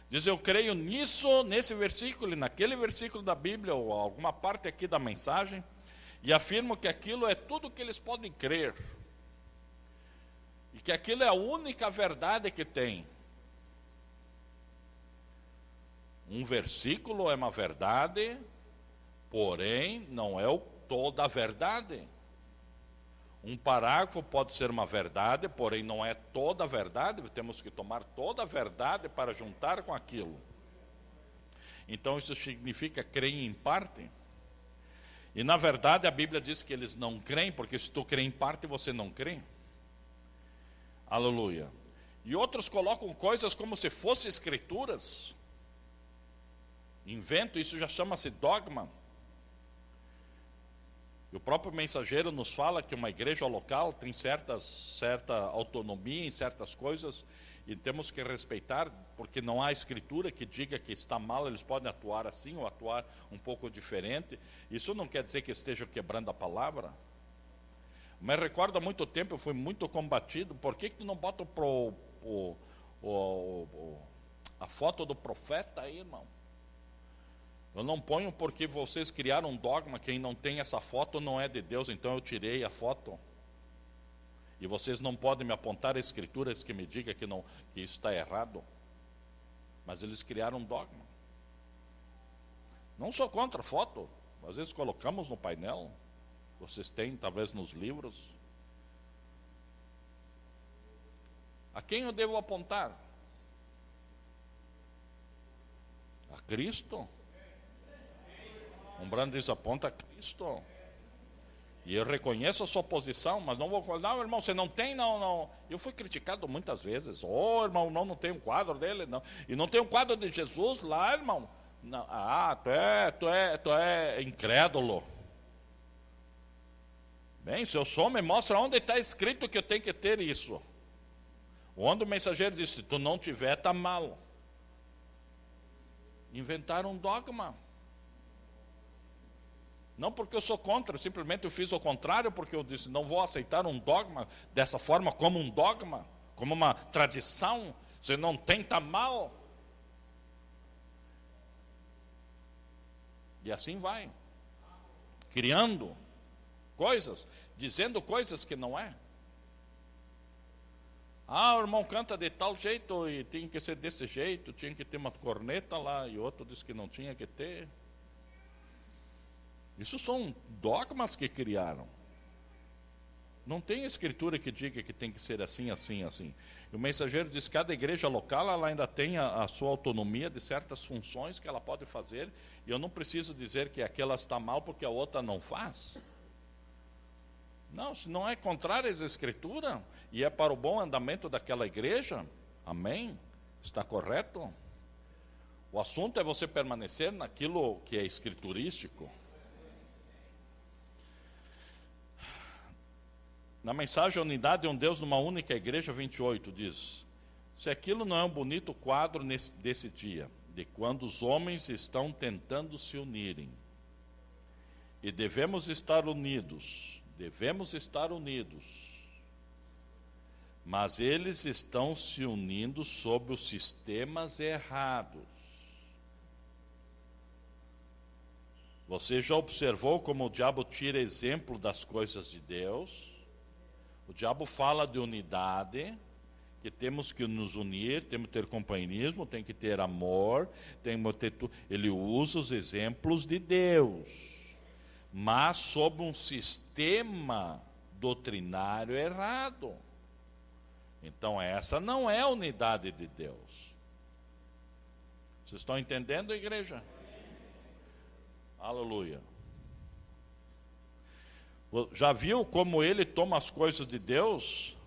Diz, eu creio nisso, nesse versículo, e naquele versículo da Bíblia, ou alguma parte aqui da mensagem, e afirmam que aquilo é tudo que eles podem crer. E que aquilo é a única verdade que tem. Um versículo é uma verdade, porém não é toda a verdade. Um parágrafo pode ser uma verdade, porém não é toda a verdade. Temos que tomar toda a verdade para juntar com aquilo. Então isso significa crer em parte. E na verdade a Bíblia diz que eles não creem, porque se tu crê em parte, você não crê. Aleluia. E outros colocam coisas como se fossem escrituras. Invento, isso já chama-se dogma. E o próprio mensageiro nos fala que uma igreja local tem certa autonomia em certas coisas, e temos que respeitar, porque não há escritura que diga que está mal, eles podem atuar assim ou atuar um pouco diferente. Isso não quer dizer que estejam quebrando a palavra. Mas recordo há muito tempo, eu fui muito combatido. Por que tu não bota a foto do profeta aí, irmão? Eu não ponho porque vocês criaram um dogma, quem não tem essa foto não é de Deus, então eu tirei a foto. E vocês não podem me apontar escrituras que me digam que isso está errado. Mas eles criaram um dogma. Não sou contra a foto, às vezes colocamos no painel. Vocês têm, talvez, nos livros. A quem eu devo apontar? A Cristo. Brando diz, aponta a Cristo. E eu reconheço a sua posição, mas não vou falar, não, irmão, você não tem, não. Eu fui criticado muitas vezes. Irmão, não tem um quadro dele, não. E não tem um quadro de Jesus lá, irmão. Não. Tu é incrédulo. Bem, se eu sou, me mostra onde está escrito que eu tenho que ter isso. Onde o mensageiro disse, se tu não tiver, está mal. Inventaram um dogma. Não porque eu sou contra, simplesmente eu fiz o contrário, porque eu disse, não vou aceitar um dogma dessa forma, como um dogma, como uma tradição. Se não tem, está mal. E assim vai. Criando coisas, dizendo coisas que não é. O irmão canta de tal jeito e tinha que ser desse jeito, tinha que ter uma corneta lá, e outro disse que não tinha que ter. Isso são dogmas que criaram. Não tem escritura que diga que tem que ser assim, assim, assim. E o mensageiro diz que cada igreja local ela ainda tem a sua autonomia de certas funções que ela pode fazer, e eu não preciso dizer que aquela está mal porque a outra não faz. Não, se não é contrário às escrituras e é para o bom andamento daquela igreja, amém? Está correto? O assunto é você permanecer naquilo que é escriturístico. Na mensagem A Unidade de um Deus numa Única Igreja 28 diz: se aquilo não é um bonito quadro desse dia, de quando os homens estão tentando se unirem, e devemos estar unidos, mas eles estão se unindo sob os sistemas errados. Você já observou como o diabo tira exemplo das coisas de Deus? O diabo fala de unidade, que temos que nos unir, temos que ter companheirismo, tem que ter amor, ele usa os exemplos de Deus, mas sob um sistema doutrinário errado. Então essa não é a unidade de Deus. Vocês estão entendendo, igreja? Aleluia. Já viu como ele toma as coisas de Deus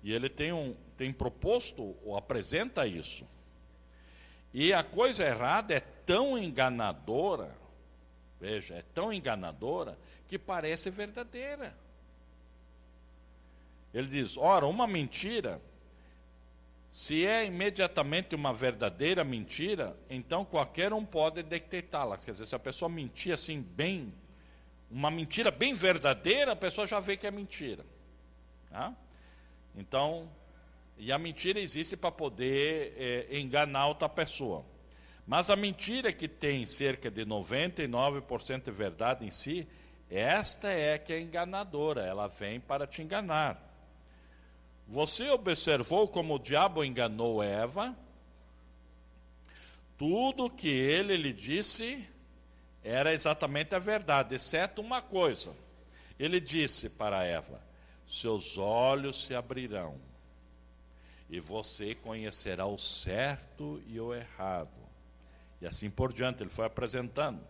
e ele tem proposto ou apresenta isso? E a coisa errada é tão enganadora, veja, é tão enganadora que parece verdadeira. Ele diz: ora, uma mentira, se é imediatamente uma verdadeira mentira, então qualquer um pode detectá-la. Quer dizer, se a pessoa mentir assim bem, uma mentira bem verdadeira, a pessoa já vê que é mentira. Tá? Então, e a mentira existe para poder enganar outra pessoa. Mas a mentira que tem cerca de 99% de verdade em si, esta é que é enganadora, ela vem para te enganar. Você observou como o diabo enganou Eva? Tudo que ele lhe disse era exatamente a verdade, exceto uma coisa. Ele disse para Eva: seus olhos se abrirão e você conhecerá o certo e o errado. E assim por diante, ele foi apresentando.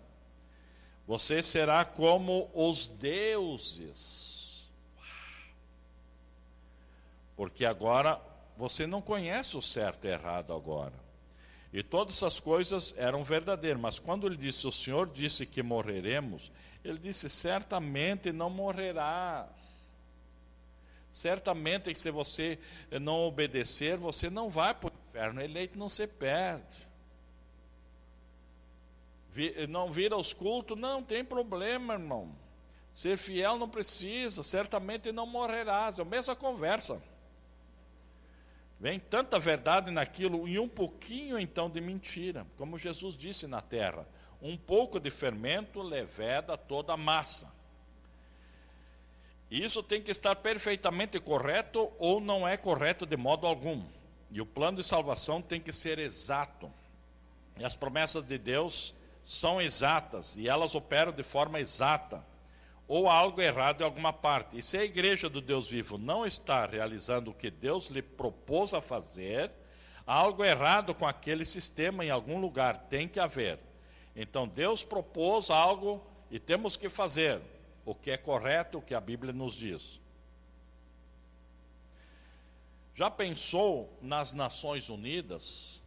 Você será como os deuses. Porque agora você não conhece o certo e errado agora. E todas essas coisas eram verdadeiras. Mas quando ele disse: o Senhor disse que morreremos, ele disse: certamente não morrerás. Certamente que se você não obedecer, você não vai para o inferno. Eleito não se perde. Não vir aos cultos, não tem problema, irmão. Ser fiel não precisa, certamente não morrerás. É a mesma conversa. Vem tanta verdade naquilo e um pouquinho então de mentira. Como Jesus disse na terra: um pouco de fermento leveda toda a massa. E isso tem que estar perfeitamente correto ou não é correto de modo algum. E o plano de salvação tem que ser exato. E as promessas de Deus são exatas e elas operam de forma exata. Ou há algo errado em alguma parte. E se a igreja do Deus vivo não está realizando o que Deus lhe propôs a fazer, há algo errado com aquele sistema em algum lugar, tem que haver. Então Deus propôs algo e temos que fazer o que é correto, o que a Bíblia nos diz. Já pensou nas Nações Unidas?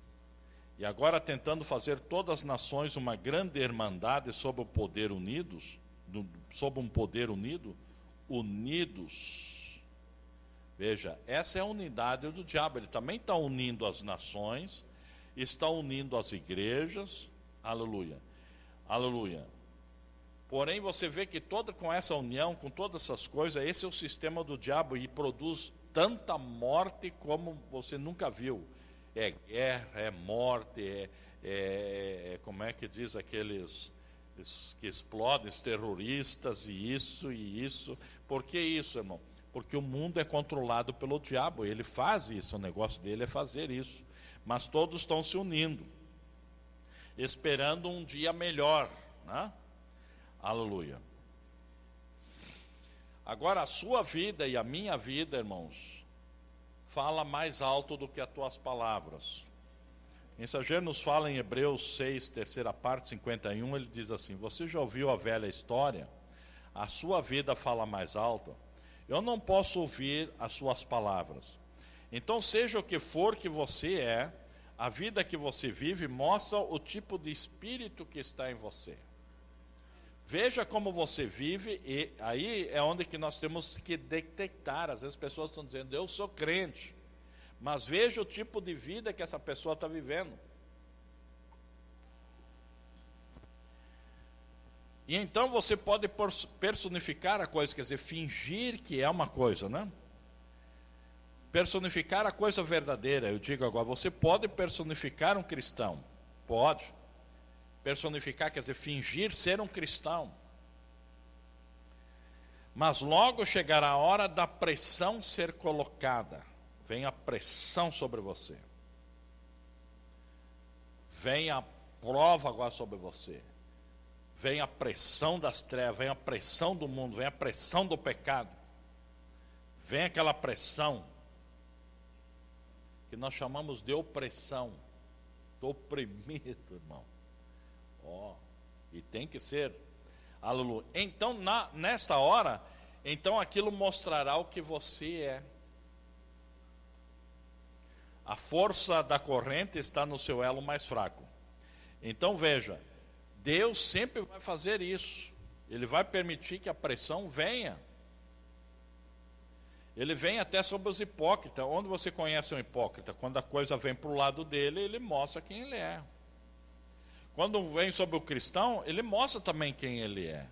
E agora tentando fazer todas as nações uma grande irmandade sob o poder unidos? Sob um poder unido, unidos. Veja, essa é a unidade do diabo. Ele também está unindo as nações, está unindo as igrejas. Aleluia, aleluia. Porém, você vê que com essa união, com todas essas coisas, esse é o sistema do diabo e produz tanta morte como você nunca viu. É guerra, é morte, como é que diz aqueles que explodem, os terroristas, e isso. Por que isso, irmão? Porque o mundo é controlado pelo diabo, ele faz isso, o negócio dele é fazer isso. Mas todos estão se unindo, esperando um dia melhor, né? Aleluia. Agora a sua vida e a minha vida, irmãos, fala mais alto do que as tuas palavras. O mensageiro nos fala em Hebreus 6, terceira parte, 51, ele diz assim: você já ouviu a velha história? A sua vida fala mais alto. Eu não posso ouvir as suas palavras. Então, seja o que for que você é, A vida que você vive mostra o tipo de espírito que está em você. Veja como você vive, e aí é onde que nós temos que detectar. Às vezes as pessoas estão dizendo, eu sou crente, mas veja o tipo de vida que essa pessoa está vivendo. E então você pode personificar a coisa, quer dizer, fingir que é uma coisa, né? Personificar a coisa verdadeira. Eu digo agora, você pode personificar um cristão? Pode. Personificar quer dizer fingir ser um cristão. Mas logo chegará a hora da pressão ser colocada. Vem a pressão sobre você. Vem a prova agora sobre você. Vem a pressão das trevas, vem a pressão do mundo, vem a pressão do pecado. Vem aquela pressão que nós chamamos de opressão. Estou oprimido, irmão. E tem que ser. Aleluia. Então, nessa hora, então aquilo mostrará o que você é. A força da corrente está no seu elo mais fraco. Então veja, Deus sempre vai fazer isso. Ele vai permitir que a pressão venha. Ele vem até sobre os hipócritas. Onde você conhece um hipócrita? Quando a coisa vem para o lado dele, ele mostra quem ele é. Quando vem sobre o cristão, ele mostra também quem ele é.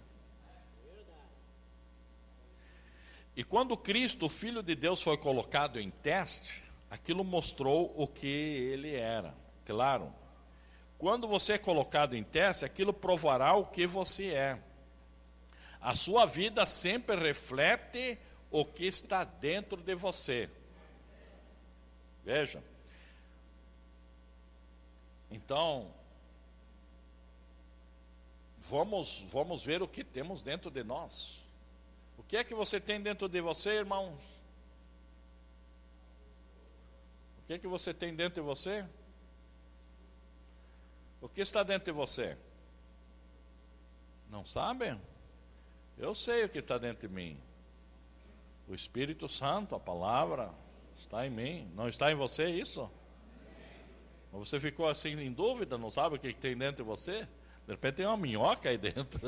E quando Cristo, o Filho de Deus, foi colocado em teste, aquilo mostrou o que ele era. Claro. Quando você é colocado em teste, aquilo provará o que você é. A sua vida sempre reflete o que está dentro de você. Veja. Então, vamos ver o que temos dentro de nós. O que é que você tem dentro de você, irmãos? O que é que você tem dentro de você? O que está dentro de você? Não sabem? Eu sei o que está dentro de mim. O Espírito Santo, a palavra, está em mim. Não está em você isso? Você ficou assim em dúvida, não sabe o que tem dentro de você? De repente tem uma minhoca aí dentro.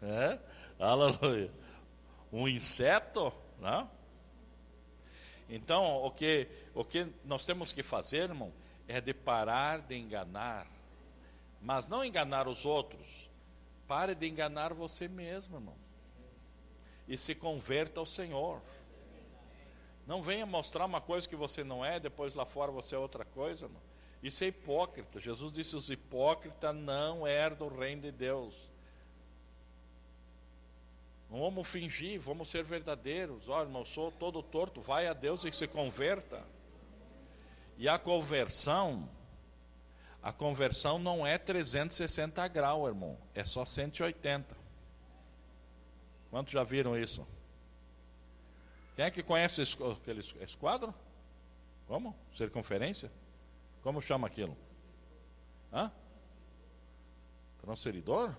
É? Aleluia. Um inseto, não? Então, o que nós temos que fazer, irmão, é de parar de enganar. Mas não enganar os outros. Pare de enganar você mesmo, irmão. E se converta ao Senhor. Não venha mostrar uma coisa que você não é, depois lá fora você é outra coisa, irmão. Isso é hipócrita. Jesus disse, os hipócritas não herdam o reino de Deus. Não vamos fingir, vamos ser verdadeiros. Olha, irmão, eu sou todo torto, vai a Deus e se converta. E a conversão não é 360 graus, irmão. É só 180. Quantos já viram isso? Quem é que conhece esse quadro? Como? Circunferência? Como chama aquilo? Transferidor?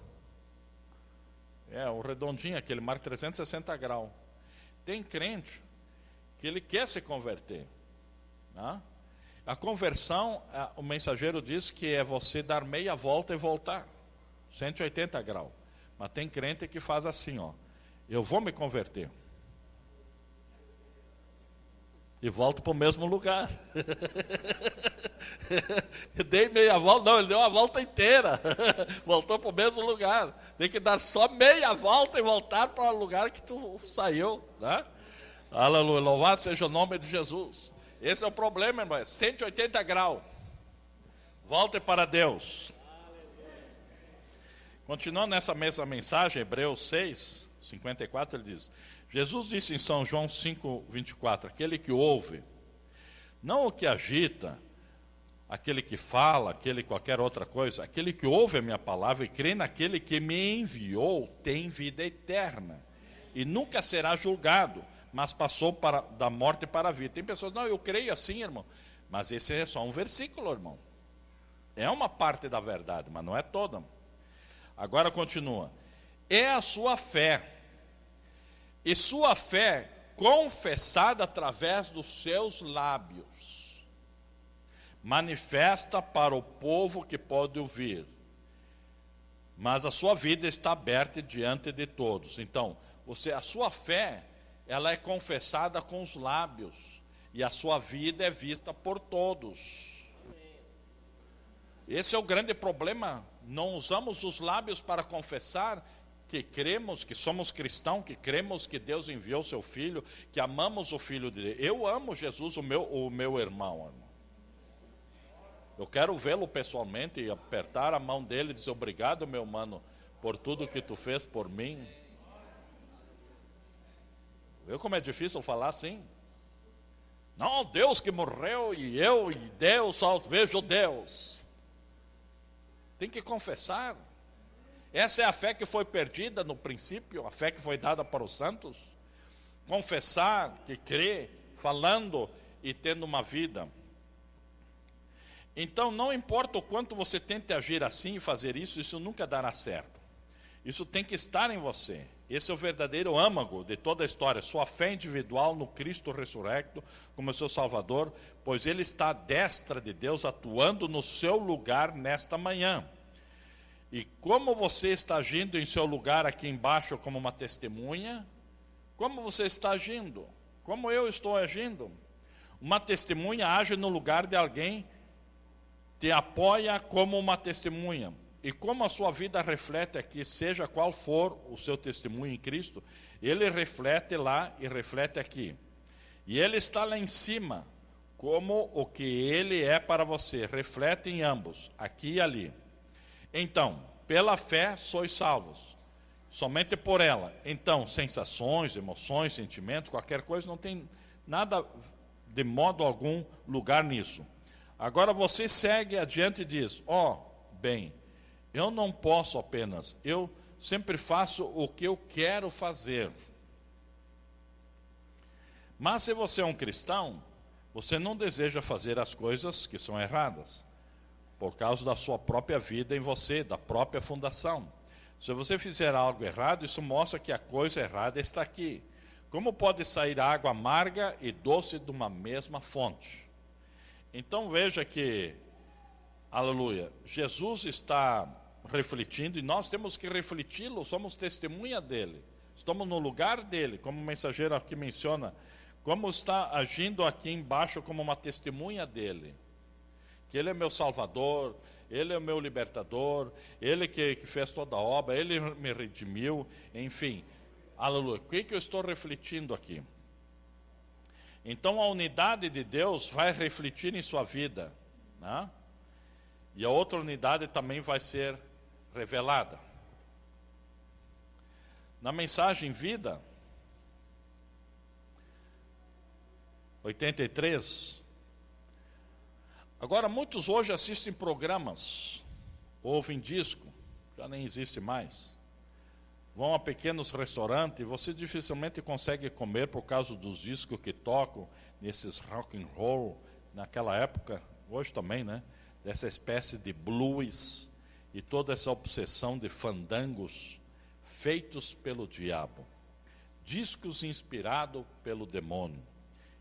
É, o redondinho, aquele marca 360 graus. Tem crente que ele quer se converter. A conversão, o mensageiro diz que é você dar meia volta e voltar. 180 graus. Mas tem crente que faz assim, ó. Eu vou me converter. E volto para o mesmo lugar. Dei meia volta, não, ele deu a volta inteira. Voltou para o mesmo lugar. Tem que dar só meia volta e voltar para o lugar que tu saiu, né? Aleluia, louvado seja o nome de Jesus. Esse é o problema, irmão, 180 graus. Volte para Deus. Continuando nessa mesma mensagem, Hebreus 6, 54, ele diz: Jesus disse em São João 5, 24, aquele que ouve, não o que agita, aquele que fala, aquele qualquer outra coisa, aquele que ouve a minha palavra e crê naquele que me enviou, tem vida eterna, e nunca será julgado, mas passou da morte para a vida. Tem pessoas, não, eu creio assim, irmão, mas esse é só um versículo, irmão. É uma parte da verdade, mas não é toda. Agora continua. É a sua fé, e sua fé confessada através dos seus lábios. manifesta para o povo que pode ouvir, mas a sua vida está aberta diante de todos. Então, a sua fé, ela é confessada com os lábios, e a sua vida é vista por todos. Esse é o grande problema. Não usamos os lábios para confessar que cremos, que somos cristãos, que cremos que Deus enviou seu Filho, que amamos o Filho dele. Eu amo Jesus, o meu irmão. Eu quero vê-lo pessoalmente e apertar a mão dele e dizer: obrigado, meu mano, por tudo que tu fez por mim. Viu como é difícil falar assim? Não, Deus que morreu e eu e Deus, só vejo Deus. Tem que confessar. Essa é a fé que foi perdida no princípio, a fé que foi dada para os santos. Confessar, que crê, falando e tendo uma vida. Então, não importa o quanto você tente agir assim e fazer isso nunca dará certo. Isso tem que estar em você. Esse é o verdadeiro âmago de toda a história. Sua fé individual no Cristo ressurrecto como seu Salvador, pois Ele está à destra de Deus, atuando no seu lugar nesta manhã. E como você está agindo em seu lugar aqui embaixo como uma testemunha? Como você está agindo? Como eu estou agindo? Uma testemunha age no lugar de alguém, te apoia como uma testemunha. E como a sua vida reflete aqui, seja qual for o seu testemunho em Cristo, ele reflete lá e reflete aqui. E ele está lá em cima, como o que ele é para você, reflete em ambos, aqui e ali. Então, pela fé sois salvos, somente por ela. Então, sensações, emoções, sentimentos, qualquer coisa, não tem nada, de modo algum, lugar nisso. Agora você segue adiante e diz: bem, eu não posso apenas, eu sempre faço o que eu quero fazer. Mas se você é um cristão, você não deseja fazer as coisas que são erradas, por causa da sua própria vida em você, da própria fundação. Se você fizer algo errado, isso mostra que a coisa errada está aqui. Como pode sair água amarga e doce de uma mesma fonte? Então veja que, aleluia, Jesus está refletindo e nós temos que refleti-lo, somos testemunha dele, estamos no lugar dele, como o mensageiro aqui menciona, como está agindo aqui embaixo como uma testemunha dele, que ele é meu Salvador, ele é o meu libertador, ele que fez toda a obra, ele me redimiu, enfim, aleluia. O que eu estou refletindo aqui? Então a unidade de Deus vai refletir em sua vida, né? E a outra unidade também vai ser revelada. Na mensagem Vida 83, agora muitos hoje assistem programas, ouvem disco, já nem existe mais, vão a pequenos restaurantes e você dificilmente consegue comer por causa dos discos que tocam nesses rock and roll naquela época, hoje também, né? Dessa espécie de blues e toda essa obsessão de fandangos feitos pelo diabo, discos inspirados pelo demônio.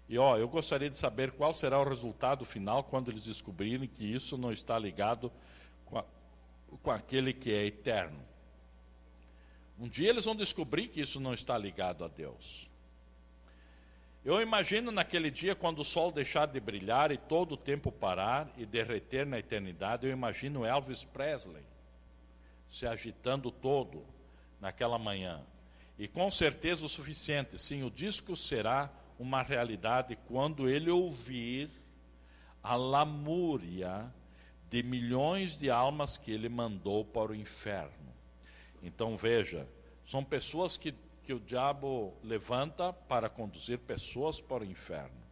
E eu gostaria de saber qual será o resultado final quando eles descobrirem que isso não está ligado com aquele que é eterno. Um dia eles vão descobrir que isso não está ligado a Deus. Eu imagino naquele dia quando o sol deixar de brilhar e todo o tempo parar e derreter na eternidade, eu imagino Elvis Presley se agitando todo naquela manhã. E com certeza o suficiente, sim, o disco será uma realidade quando ele ouvir a lamúria de milhões de almas que ele mandou para o inferno. Então veja, são pessoas que o diabo levanta para conduzir pessoas para o inferno,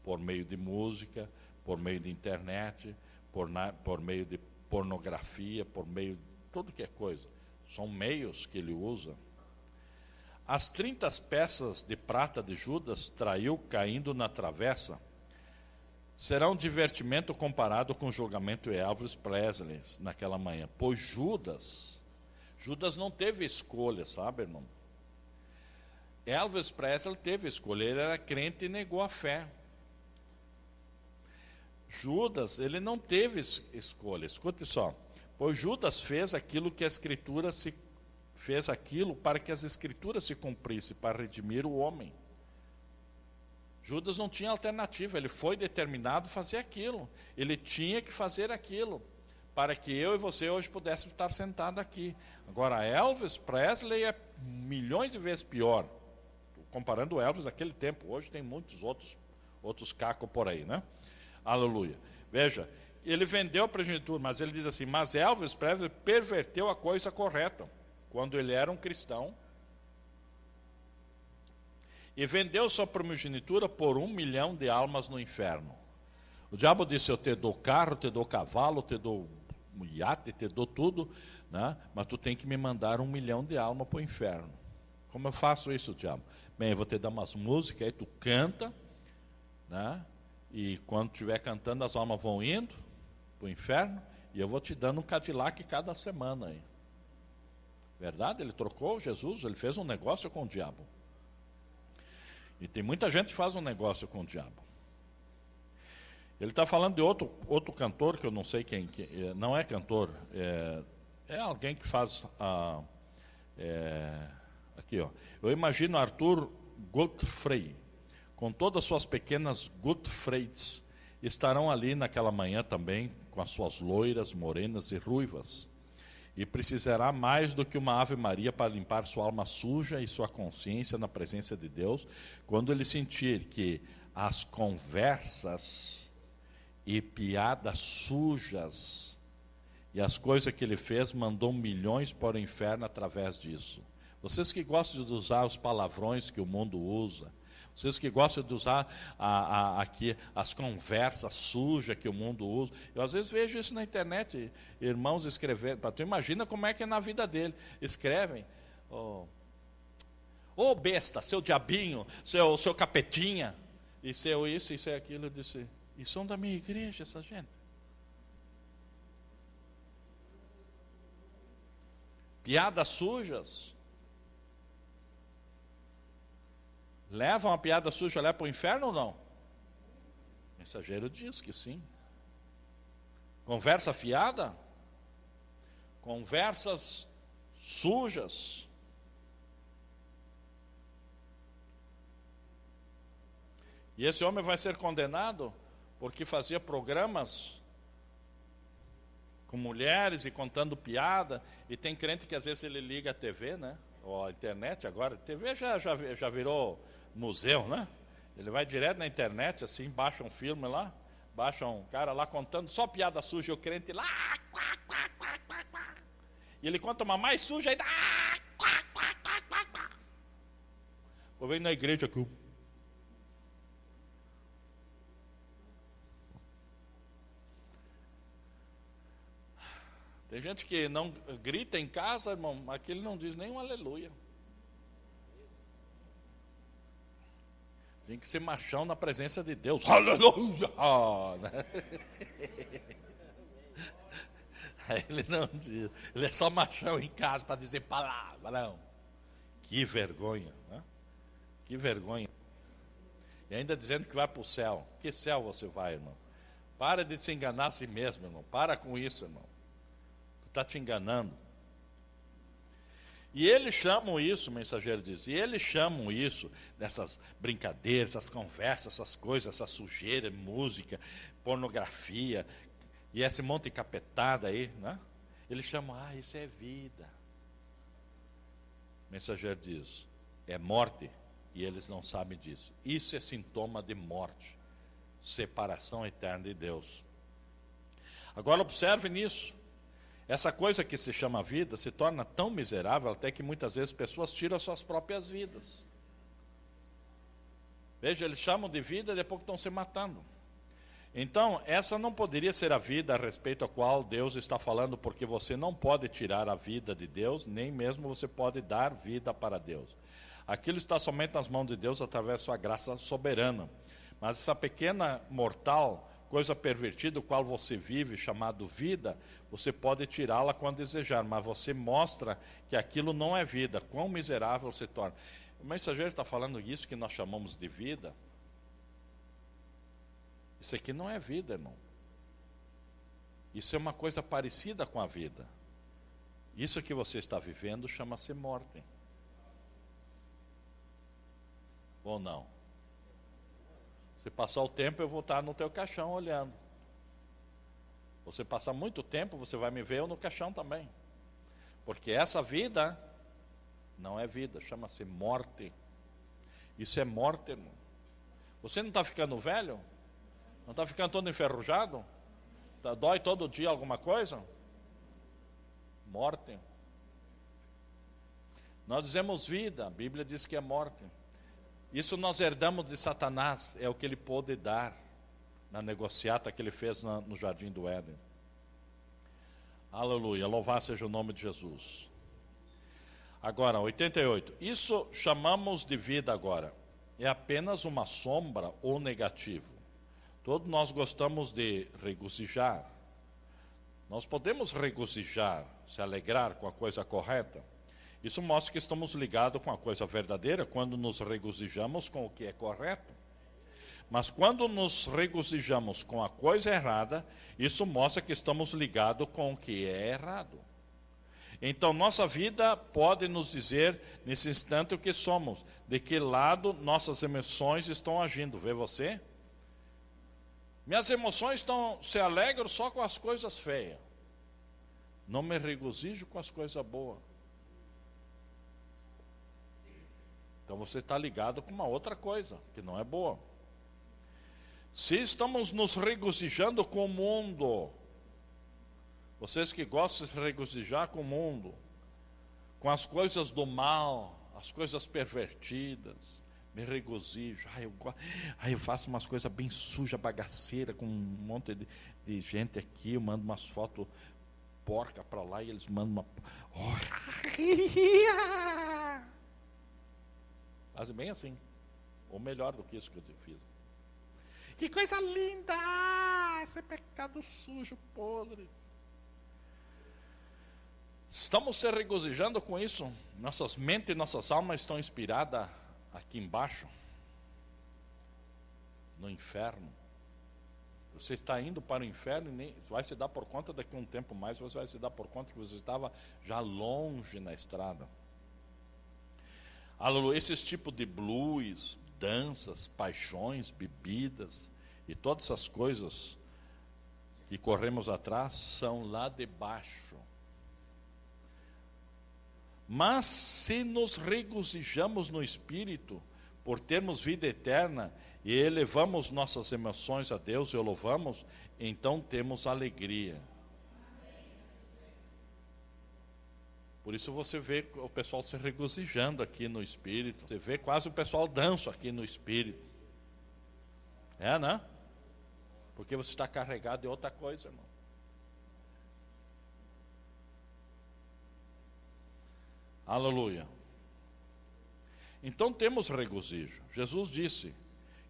por meio de música, por meio de internet, por meio de pornografia, por meio de tudo que é coisa. São meios que ele usa. As 30 peças de prata de Judas traiu caindo na travessa será um divertimento comparado com o julgamento de Elvis Presley naquela manhã. Pois Judas não teve escolha, sabe, irmão? Elvis Presley teve escolha, ele era crente e negou a fé. Judas, ele não teve escolha. Escute só. Pois Judas fez aquilo que a Escritura fez aquilo para que as Escrituras se cumprissem, para redimir o homem. Judas não tinha alternativa, ele foi determinado a fazer aquilo. Ele tinha que fazer aquilo, para que eu e você hoje pudéssemos estar sentados aqui. Agora, Elvis Presley é milhões de vezes pior. Comparando o Elvis naquele tempo, hoje tem muitos outros cacos por aí, né? Aleluia. Veja, ele vendeu a primogenitura, mas ele diz assim, mas Elvis Presley perverteu a coisa correta, quando ele era um cristão, e vendeu sua primogenitura por 1 milhão de almas no inferno. O diabo disse, eu te dou carro, te dou cavalo, te dou iate, te dou tudo, né? Mas tu tem que me mandar 1 milhão de almas para o inferno. Como eu faço isso, diabo? Bem, eu vou te dar umas músicas, aí tu canta, né? E quando estiver cantando, as almas vão indo para o inferno, e eu vou te dando um Cadillac cada semana aí. Verdade? Ele trocou Jesus, ele fez um negócio com o diabo. E tem muita gente que faz um negócio com o diabo. Ele está falando de outro cantor, que eu não sei quem, não é cantor, é alguém que faz aqui, ó. Eu imagino Arthur Godfrey, com todas as suas pequenas Godfreyds, estarão ali naquela manhã também, com as suas loiras, morenas e ruivas. E precisará mais do que uma Ave Maria para limpar sua alma suja e sua consciência na presença de Deus, quando ele sentir que as conversas e piadas sujas e as coisas que ele fez mandou milhões para o inferno através disso. Vocês que gostam de usar os palavrões que o mundo usa, vocês que gostam de usar aqui as conversas sujas que o mundo usa, eu às vezes vejo isso na internet, irmãos escrevendo, para tu imagina como é que é na vida dele, escrevem, ô besta, seu diabinho, seu capetinha, e seu isso, isso é aquilo, eu disse, e são da minha igreja essa gente. Piadas sujas. Levam a piada suja lá para o inferno ou não? O mensageiro diz que sim. Conversa fiada? Conversas sujas. E esse homem vai ser condenado porque fazia programas com mulheres e contando piada. E tem crente que às vezes ele liga a TV, né? Ou a internet agora. A TV já virou museu, né? Ele vai direto na internet, assim, baixa um filme lá, baixa um cara lá contando só piada suja, o crente lá, e ele conta uma mais suja ainda, eu venho na igreja aqui. Tem gente que não grita em casa, irmão, aqui ele não diz nem um aleluia. Tem que ser machão na presença de Deus. Aleluia! Aí ele não diz. Ele é só machão em casa para dizer palavrão. Que vergonha, né? Que vergonha. E ainda dizendo que vai para o céu. Que céu você vai, irmão? Para de se enganar a si mesmo, irmão. Para com isso, irmão. Tu está te enganando. E eles chamam isso, o mensageiro diz, e eles chamam isso, dessas brincadeiras, essas conversas, essas coisas, essa sujeira, música, pornografia, e esse monte de capetada aí, né? Eles chamam, isso é vida. O mensageiro diz, é morte, e eles não sabem disso. Isso é sintoma de morte, separação eterna de Deus. Agora observe nisso. Essa coisa que se chama vida se torna tão miserável até que muitas vezes pessoas tiram as suas próprias vidas. Veja, eles chamam de vida e depois estão se matando. Então, essa não poderia ser a vida a respeito a qual Deus está falando, porque você não pode tirar a vida de Deus, nem mesmo você pode dar vida para Deus. Aquilo está somente nas mãos de Deus através da sua graça soberana. Mas essa pequena mortal, coisa pervertida, o qual você vive, chamado vida, você pode tirá-la quando desejar, mas você mostra que aquilo não é vida, quão miserável se torna. O mensageiro está falando isso que nós chamamos de vida. Isso aqui não é vida, irmão. Isso é uma coisa parecida com a vida. Isso que você está vivendo chama-se morte. Ou não? Se passar o tempo, eu vou estar no teu caixão olhando. Você passar muito tempo, você vai me ver eu no caixão também. Porque essa vida não é vida, chama-se morte. Isso é morte, irmão. Você não está ficando velho? Não está ficando todo enferrujado? Dói todo dia alguma coisa? Morte. Nós dizemos vida, a Bíblia diz que é morte. Isso nós herdamos de Satanás, é o que ele pôde dar na negociata que ele fez no Jardim do Éden. Aleluia, louvado seja o nome de Jesus. Agora, 88. Isso chamamos de vida agora. É apenas uma sombra ou negativo. Todos nós gostamos de regozijar. Nós podemos regozijar, se alegrar com a coisa correta. Isso mostra que estamos ligados com a coisa verdadeira, quando nos regozijamos com o que é correto. Mas quando nos regozijamos com a coisa errada, isso mostra que estamos ligados com o que é errado. Então, nossa vida pode nos dizer, nesse instante, o que somos, de que lado nossas emoções estão agindo. Vê você? Minhas emoções se alegram só com as coisas feias. Não me regozijo com as coisas boas. Então você está ligado com uma outra coisa, que não é boa. Se estamos nos regozijando com o mundo, vocês que gostam de se regozijar com o mundo, com as coisas do mal, as coisas pervertidas, me regozijo. Eu faço umas coisas bem sujas, bagaceiras, com um monte de gente aqui, eu mando umas fotos porca para lá e eles mandam uma... Fazem bem assim, ou melhor do que isso que eu fiz. Que coisa linda! Esse é pecado sujo, podre. Estamos se regozijando com isso? Nossas mentes e nossas almas estão inspiradas aqui embaixo, no inferno. Você está indo para o inferno e nem vai se dar por conta, daqui a um tempo mais, você vai se dar por conta que você estava já longe na estrada. Esses tipos de blues, danças, paixões, bebidas e todas essas coisas que corremos atrás são lá de baixo. Mas se nos regozijamos no Espírito por termos vida eterna e elevamos nossas emoções a Deus e o louvamos, então temos alegria. Por isso você vê o pessoal se regozijando aqui no Espírito. Você vê quase o pessoal dança aqui no Espírito. É, né? Porque você está carregado de outra coisa, irmão. Aleluia. Então temos regozijo. Jesus disse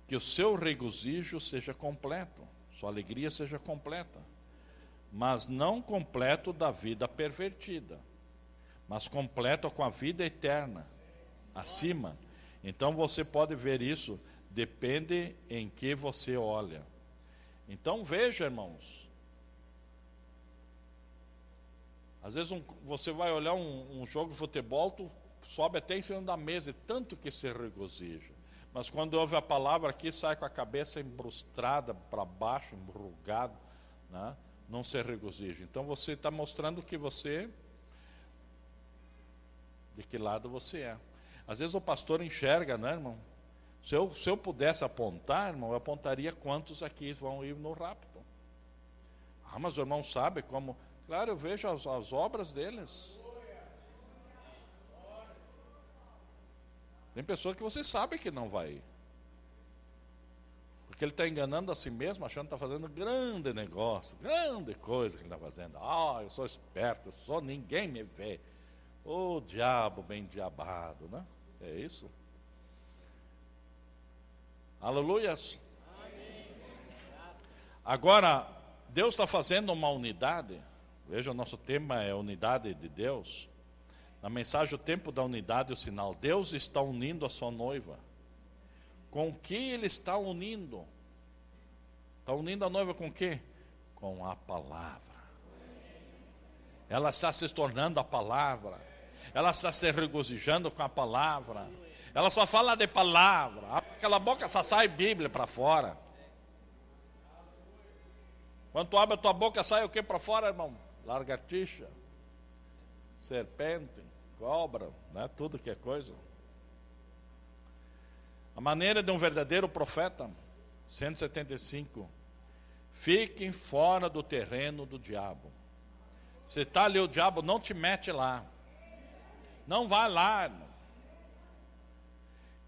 que o seu regozijo seja completo, sua alegria seja completa, mas não completo da vida pervertida, mas completo com a vida eterna, acima. Então você pode ver isso, depende em que você olha. Então veja, irmãos, às vezes você vai olhar um jogo de futebol, tu sobe até em cima da mesa, e tanto que se regozija. Mas quando ouve a palavra aqui, sai com a cabeça embrustrada para baixo, embrugado, né? Não se regozija. Então você está mostrando que você, de que lado você é. Às vezes o pastor enxerga, né, irmão? Se eu pudesse apontar, irmão, eu apontaria quantos aqui vão ir no rapto. Mas o irmão sabe como... Claro, eu vejo as obras deles. Tem pessoas que você sabe que não vai ir. Porque ele está enganando a si mesmo, achando que está fazendo grande negócio, grande coisa que ele está fazendo. Eu sou esperto, ninguém me vê. Ô diabo bem diabado, né? É isso? Aleluias. Agora, Deus está fazendo uma unidade. Veja, o nosso tema é a unidade de Deus. Na mensagem, o tempo da unidade e o sinal. Deus está unindo a sua noiva. Com o que Ele está unindo? Está unindo a noiva com o quê? Com a palavra. Ela está se tornando a palavra. Ela está se regozijando com a palavra. Ela só fala de palavra. Aquela boca só sai Bíblia para fora. Quando tu abre a tua boca, sai o que para fora, irmão? Lagartixa, serpente, cobra, né? Tudo que é coisa. A maneira de um verdadeiro profeta, 175. Fiquem fora do terreno do diabo. Se está ali o diabo, não te mete lá. Não vai lá, irmão.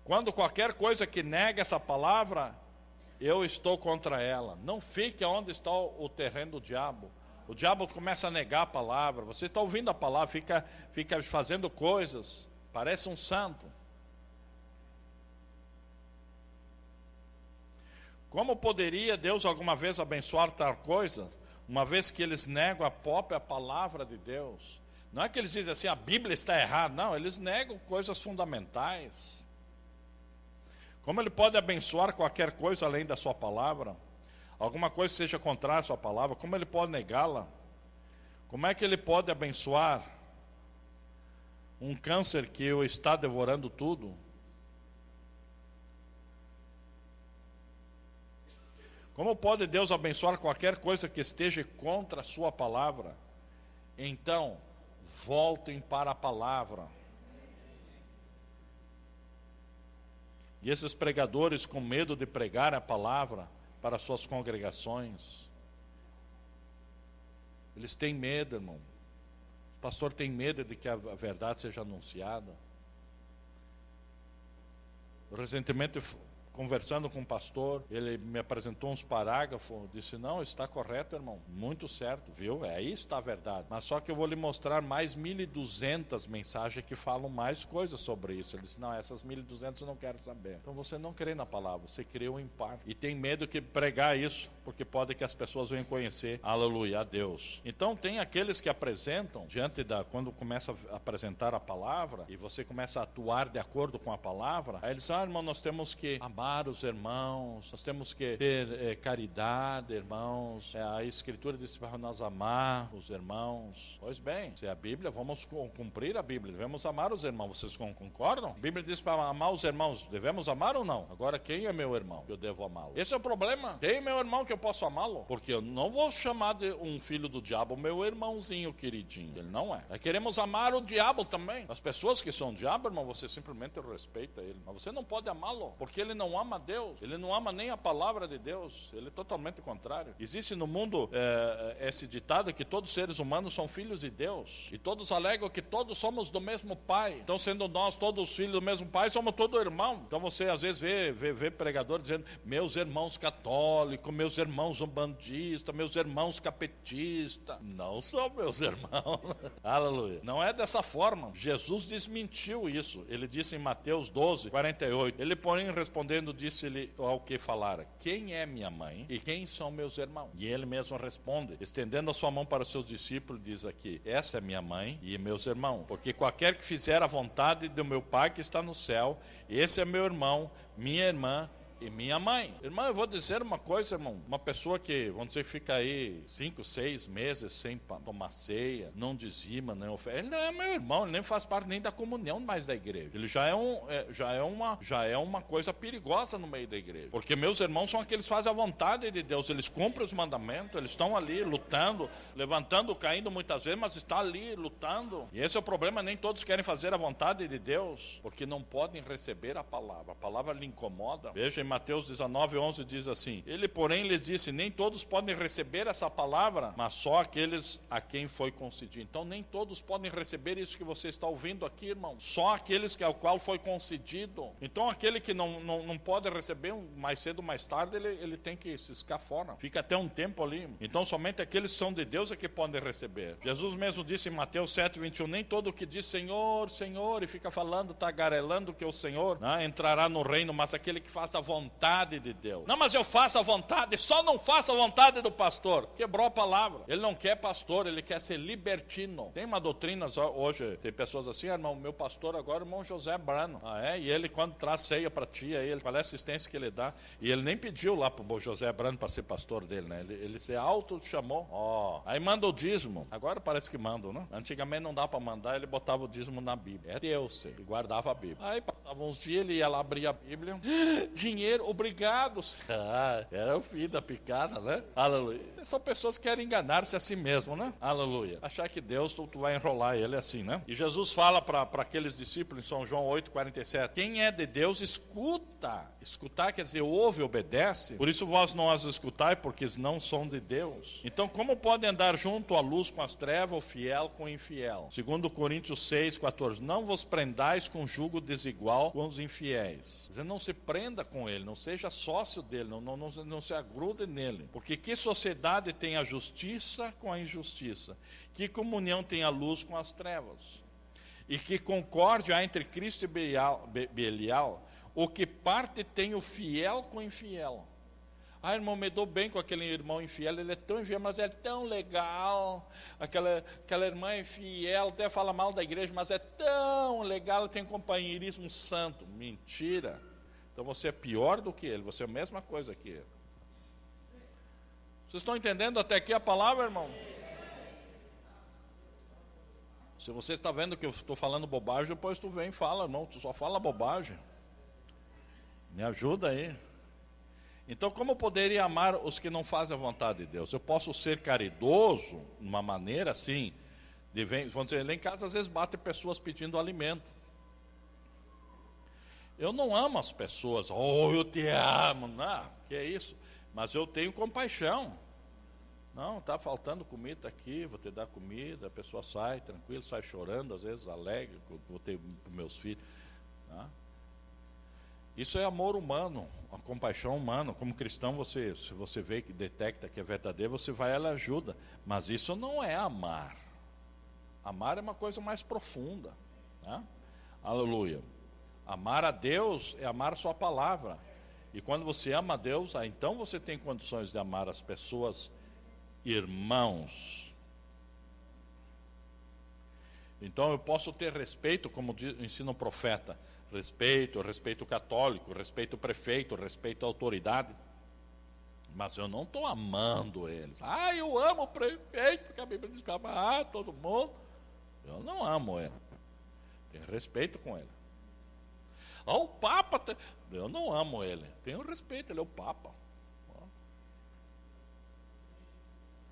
Quando qualquer coisa que nega essa palavra, eu estou contra ela. Não fique onde está o terreno do diabo. O diabo começa a negar a palavra. Você está ouvindo a palavra, fica fazendo coisas, parece um santo. Como poderia Deus alguma vez abençoar tal coisa, uma vez que eles negam a própria palavra de Deus? Não é que eles dizem assim, a Bíblia está errada. Não, eles negam coisas fundamentais. Como ele pode abençoar qualquer coisa além da sua palavra? Alguma coisa que seja contrária à sua palavra, como ele pode negá-la? Como é que ele pode abençoar um câncer que o está devorando tudo? Como pode Deus abençoar qualquer coisa que esteja contra a sua palavra? Então, voltem para a palavra. E esses pregadores com medo de pregar a palavra para suas congregações, eles têm medo, irmão. O pastor tem medo de que a verdade seja anunciada. Recentemente, conversando com um pastor, ele me apresentou uns parágrafos, disse, não, está correto, irmão, muito certo, viu? Aí está a verdade. Mas só que eu vou lhe mostrar mais 1.200 mensagens que falam mais coisas sobre isso. Ele disse, não, essas 1.200 eu não quero saber. Então você não crê na palavra, você creu em parte. E tem medo que pregar isso, porque pode que as pessoas venham conhecer, aleluia, a Deus. Então tem aqueles que apresentam, quando começa a apresentar a palavra, e você começa a atuar de acordo com a palavra, aí eles dizem, irmão, nós temos que amar os irmãos, nós temos que ter caridade, irmãos. A Escritura diz para nós amar os irmãos. Pois bem, se é a Bíblia, vamos cumprir a Bíblia, devemos amar os irmãos. Vocês concordam? A Bíblia diz para amar os irmãos, devemos amar ou não? Agora, quem é meu irmão que eu devo amá-lo? Esse é o problema. Quem é meu irmão que eu posso amá-lo? Porque eu não vou chamar de um filho do diabo meu irmãozinho queridinho. Ele não é. Nós queremos amar o diabo também. As pessoas que são diabo, irmão, você simplesmente respeita ele. Mas você não pode amá-lo, porque ele não ama Deus, ele não ama nem a palavra de Deus, ele é totalmente contrário. Existe no mundo esse ditado que todos os seres humanos são filhos de Deus, e todos alegam que todos somos do mesmo pai. Então, sendo nós todos filhos do mesmo pai, somos todos irmãos. Então você às vezes vê pregador dizendo, meus irmãos católicos, meus irmãos umbandistas, meus irmãos capetistas. Não são meus irmãos. Aleluia. Não é dessa forma. Jesus desmentiu isso. Ele disse em Mateus 12, 48, ele porém respondendo disse-lhe ao que falara, quem é minha mãe e quem são meus irmãos? E ele mesmo responde, estendendo a sua mão para os seus discípulos, diz aqui, essa é minha mãe e meus irmãos, porque qualquer que fizer a vontade do meu Pai que está no céu, esse é meu irmão, minha irmã e minha mãe. Irmão, eu vou dizer uma coisa, irmão. Uma pessoa que, vamos dizer, fica aí 5, 6 meses sem tomar ceia, não dizima, nem oferece. Ele não é meu irmão, ele nem faz parte nem da comunhão mais da igreja. Ele já é uma coisa perigosa no meio da igreja. Porque meus irmãos são aqueles que fazem a vontade de Deus. Eles cumprem os mandamentos, eles estão ali lutando, levantando, caindo muitas vezes, mas está ali lutando. E esse é o problema, nem todos querem fazer a vontade de Deus, porque não podem receber a palavra. A palavra lhe incomoda. Veja em Mateus 19, 11 diz assim, ele porém lhes disse, nem todos podem receber essa palavra, mas só aqueles a quem foi concedido. Então nem todos podem receber isso que você está ouvindo aqui, irmão. Só aqueles ao qual foi concedido. Então aquele que não pode receber mais cedo ou mais tarde, ele tem que se ciscar fora. Fica até um tempo ali. Então somente aqueles que são de Deus é que podem receber. Jesus mesmo disse em Mateus 7, 21, nem todo o que diz Senhor, Senhor, e fica falando, tagarelando que o Senhor entrará no reino, mas aquele que faz a vontade vontade de Deus. Não, mas eu faço a vontade, só não faço a vontade do pastor. Quebrou a palavra. Ele não quer pastor, ele quer ser libertino. Tem uma doutrina hoje, tem pessoas assim, irmão, meu pastor agora é o irmão José Brano. E ele quando traz ceia para ti, aí, qual é a assistência que ele dá? E ele nem pediu lá para o José Brano para ser pastor dele, né? Ele se auto-chamou. Aí manda o dízimo. Agora parece que mandam, né? Antigamente não dá para mandar, ele botava o dízimo na Bíblia. É Deus, ele guardava a Bíblia. Aí passavam uns dias, ele ia lá abrir a Bíblia. Dinheiro, obrigado. Era o fim da picada, né? Aleluia. São pessoas que querem enganar-se a si mesmo, né? Aleluia. Achar que Deus, tu vai enrolar ele assim, né? E Jesus fala para aqueles discípulos em São João 8,47, quem é de Deus, escuta. Escutar quer dizer, ouve, obedece. Por isso vós não as escutai, porque não são de Deus. Então, como pode andar junto à luz com as trevas, o fiel com o infiel? Segundo Coríntios 6,14, não vos prendais com jugo desigual com os infiéis. Quer dizer, não se prenda com ele, não seja sócio dele, não se agrude nele. Porque que sociedade tem a justiça com a injustiça? Que comunhão tem a luz com as trevas? E que concórdia há entre Cristo e Belial? O que parte tem o fiel com o infiel? Irmão, me dou bem com aquele irmão infiel, ele é tão infiel, mas é tão legal. Aquela irmã infiel, até fala mal da igreja, mas é tão legal, tem companheirismo santo. Mentira. Então você é pior do que ele, você é a mesma coisa que ele. Vocês estão entendendo até aqui a palavra, irmão? Se você está vendo que eu estou falando bobagem, depois tu vem e fala, irmão, tu só fala bobagem. Me ajuda aí. Então, como poderia amar os que não fazem a vontade de Deus? Eu posso ser caridoso, de uma maneira assim, vamos dizer, lá em casa às vezes bate pessoas pedindo alimento. Eu não amo as pessoas, eu te amo, não, que é isso? Mas eu tenho compaixão. Não, está faltando comida aqui, vou te dar comida, a pessoa sai tranquila, sai chorando, às vezes alegre, vou ter meus filhos. Tá? Isso é amor humano, a compaixão humana. Como cristão, se você vê que detecta que é verdadeiro, você vai, ela ajuda. Mas isso não é amar. Amar é uma coisa mais profunda. Né? Aleluia. Amar a Deus é amar a sua palavra. E quando você ama a Deus, então você tem condições de amar as pessoas, irmãos. Então eu posso ter respeito, como ensina o profeta, respeito católico, respeito prefeito, respeito à autoridade, mas eu não estou amando eles. Eu amo o prefeito, porque a Bíblia diz que ama todo mundo. Eu não amo ele, tenho respeito com ele. O Papa, eu não amo ele, tenho respeito, ele é o Papa.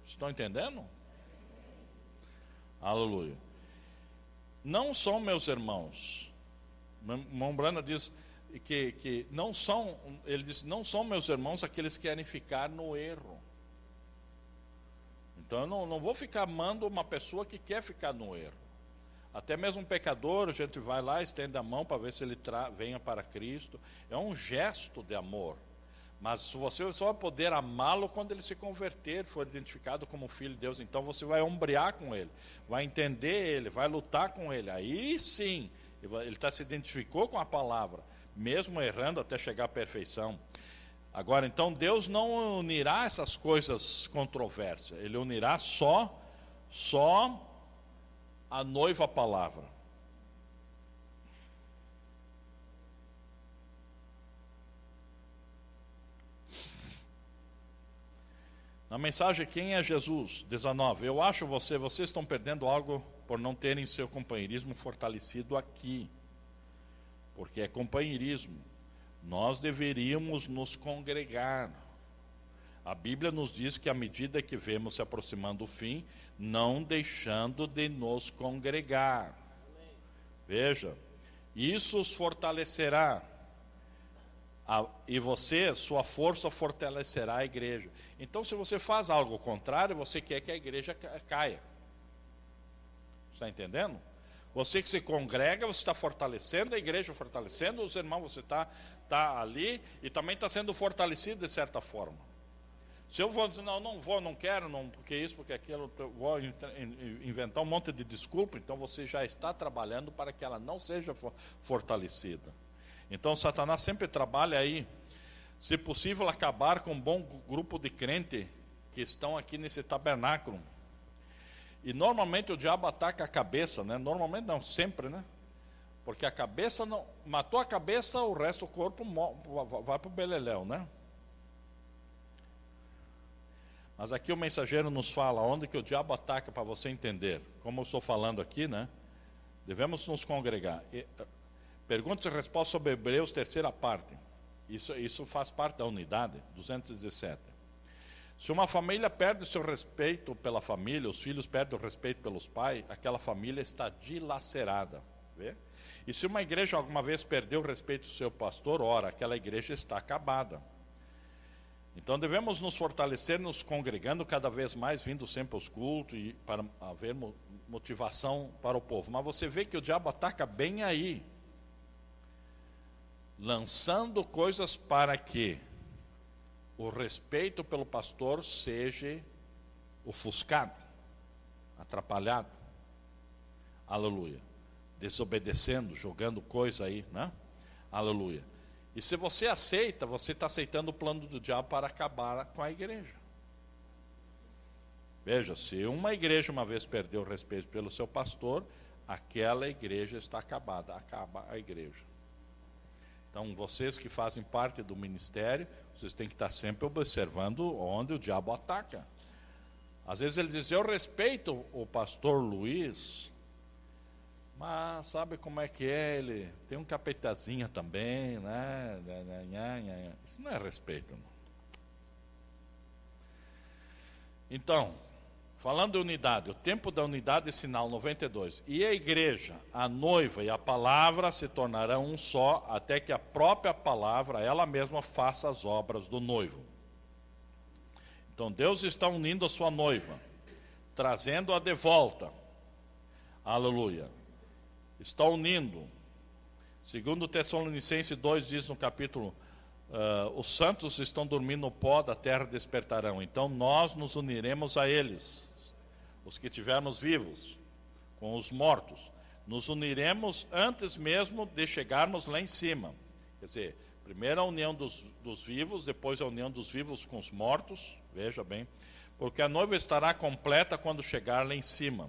Estão entendendo? Aleluia. Não são meus irmãos. Irmão Brana diz que não são, ele diz, não são meus irmãos aqueles que querem ficar no erro. Então eu não vou ficar amando uma pessoa que quer ficar no erro. Até mesmo um pecador, a gente vai lá, estende a mão para ver se ele venha para Cristo. É um gesto de amor. Mas você só vai poder amá-lo quando ele se converter, for identificado como filho de Deus. Então você vai ombrear com ele, vai entender ele, vai lutar com ele. Aí sim, ele se identificou com a palavra, mesmo errando até chegar à perfeição. Agora, então, Deus não unirá essas coisas controversas. Ele unirá só a noiva palavra. Na mensagem, quem é Jesus? 19. Eu acho vocês estão perdendo algo por não terem seu companheirismo fortalecido aqui. Porque é companheirismo. Nós deveríamos nos congregar. A Bíblia nos diz que à medida que vemos se aproximando o fim, não deixando de nos congregar. Veja, isso os fortalecerá. E você, sua força fortalecerá a igreja. Então, se você faz algo contrário, você quer que a igreja caia. Está entendendo? Você que se congrega, você está fortalecendo a igreja, fortalecendo os irmãos, você está ali e também está sendo fortalecido de certa forma. Se eu vou dizer, não vou, não quero, não, porque isso, porque aquilo, eu vou inventar um monte de desculpa, então você já está trabalhando para que ela não seja fortalecida. Então Satanás sempre trabalha aí Se possível, acabar com um bom grupo de crentes que estão aqui nesse tabernáculo. E normalmente o diabo ataca a cabeça, né? Normalmente não, sempre, né? Porque a cabeça não matou a cabeça, o resto do corpo vai para o beleléu, né? Mas aqui o mensageiro nos fala onde que o diabo ataca, para você entender. Como eu estou falando aqui, né? Devemos nos congregar. Perguntas e respostas sobre Hebreus, terceira parte. Isso faz parte da unidade, 217. Se uma família perde o seu respeito pela família, os filhos perdem o respeito pelos pais, aquela família está dilacerada. Vê? E se uma igreja alguma vez perdeu o respeito do seu pastor, ora, aquela igreja está acabada. Então devemos nos fortalecer, nos congregando cada vez mais, vindo sempre aos cultos, e para haver motivação para o povo. Mas você vê que o diabo ataca bem aí, lançando coisas para que o respeito pelo pastor seja ofuscado, atrapalhado. Aleluia. Desobedecendo, jogando coisa aí, né? Aleluia. E se você aceita, você está aceitando o plano do diabo para acabar com a igreja. Veja, se uma igreja uma vez perdeu o respeito pelo seu pastor, aquela igreja está acabada, acaba a igreja. Então, vocês que fazem parte do ministério, vocês têm que estar sempre observando onde o diabo ataca. Às vezes ele diz, eu respeito o pastor Luiz, mas sabe como é que é? Ele tem um capetazinha também, né? Isso não é respeito, não. Então, falando de unidade, o tempo da unidade é sinal 92. E a igreja, a noiva e a palavra se tornarão um só, até que a própria palavra, ela mesma, faça as obras do noivo. Então Deus está unindo a sua noiva, trazendo-a de volta. Aleluia. Está unindo. Segundo Tessalonicenses 2 diz no capítulo, os santos estão dormindo no pó da terra, despertarão. Então nós nos uniremos a eles, os que estivermos vivos, com os mortos. Nos uniremos antes mesmo de chegarmos lá em cima. Quer dizer, primeiro a união dos vivos, depois a união dos vivos com os mortos. Veja bem, porque a noiva estará completa quando chegar lá em cima.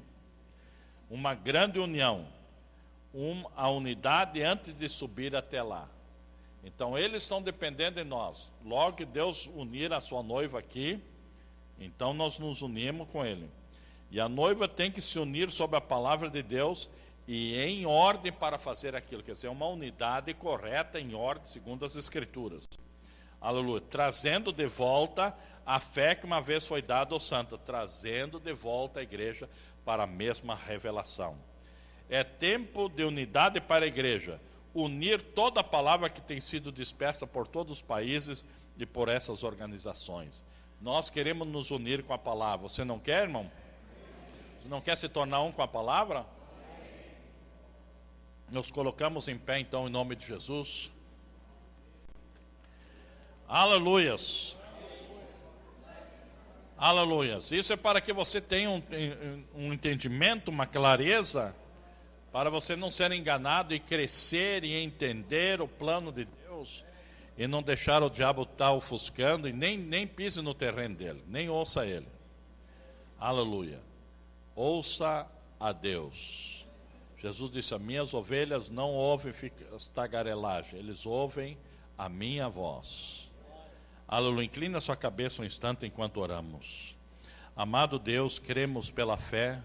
Uma grande união, a unidade antes de subir até lá. Então eles estão dependendo de nós. Logo que Deus unir a sua noiva aqui, então nós nos unimos com ele. E a noiva tem que se unir sob a palavra de Deus e em ordem para fazer aquilo. Quer dizer, uma unidade correta, em ordem, segundo as Escrituras. Aleluia. Trazendo de volta a fé que uma vez foi dada aos santos. Trazendo de volta a igreja para a mesma revelação. É tempo de unidade para a igreja. Unir toda a palavra que tem sido dispersa por todos os países e por essas organizações. Nós queremos nos unir com a palavra. Você não quer, irmão? Você não quer se tornar um com a palavra? Nos colocamos em pé, então, em nome de Jesus. Aleluias. Aleluias. Isso é para que você tenha um entendimento, uma clareza, para você não ser enganado e crescer e entender o plano de Deus e não deixar o diabo estar ofuscando e nem pise no terreno dele, nem ouça ele. Aleluia. Ouça a Deus. Jesus disse, as minhas ovelhas não ouvem tagarelagem, eles ouvem a minha voz. Aleluia. Inclina sua cabeça um instante enquanto oramos. Amado Deus, cremos pela fé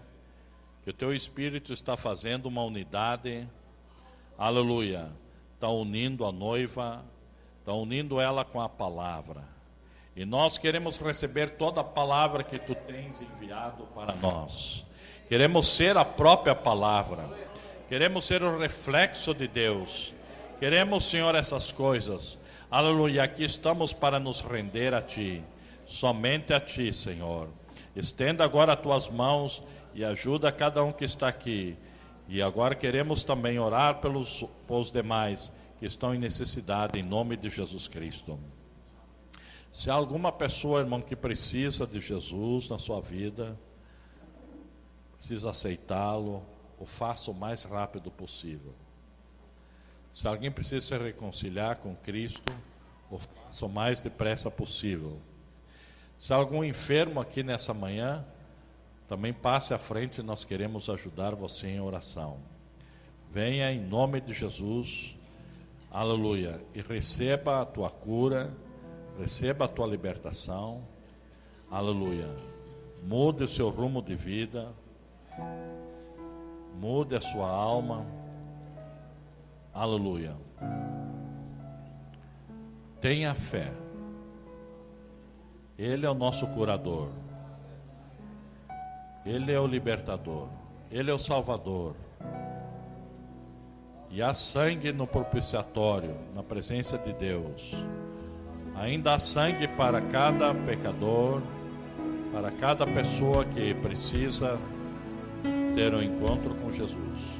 que o teu Espírito está fazendo uma unidade. Aleluia. Está unindo a noiva, está unindo ela com a palavra. E nós queremos receber toda a palavra que tu tens enviado para nós. Queremos ser a própria palavra. Queremos ser o reflexo de Deus. Queremos, Senhor, essas coisas. Aleluia. Aqui estamos para nos render a Ti. Somente a Ti, Senhor. Estenda agora as Tuas mãos e ajuda cada um que está aqui. E agora queremos também orar pelos demais que estão em necessidade, em nome de Jesus Cristo. Se há alguma pessoa, irmão, que precisa de Jesus na sua vida, precisa aceitá-lo, o faça o mais rápido possível. Se alguém precisa se reconciliar com Cristo, o faça o mais depressa possível. Se há algum enfermo aqui nessa manhã, também passe à frente, nós queremos ajudar você em oração. Venha em nome de Jesus, aleluia, e receba a tua cura, receba a tua libertação, aleluia. Mude o seu rumo de vida, mude a sua alma, aleluia. Tenha fé, Ele é o nosso curador, Ele é o libertador, Ele é o salvador. E há sangue no propiciatório, na presença de Deus. Ainda há sangue para cada pecador, para cada pessoa que precisa ter um encontro com Jesus.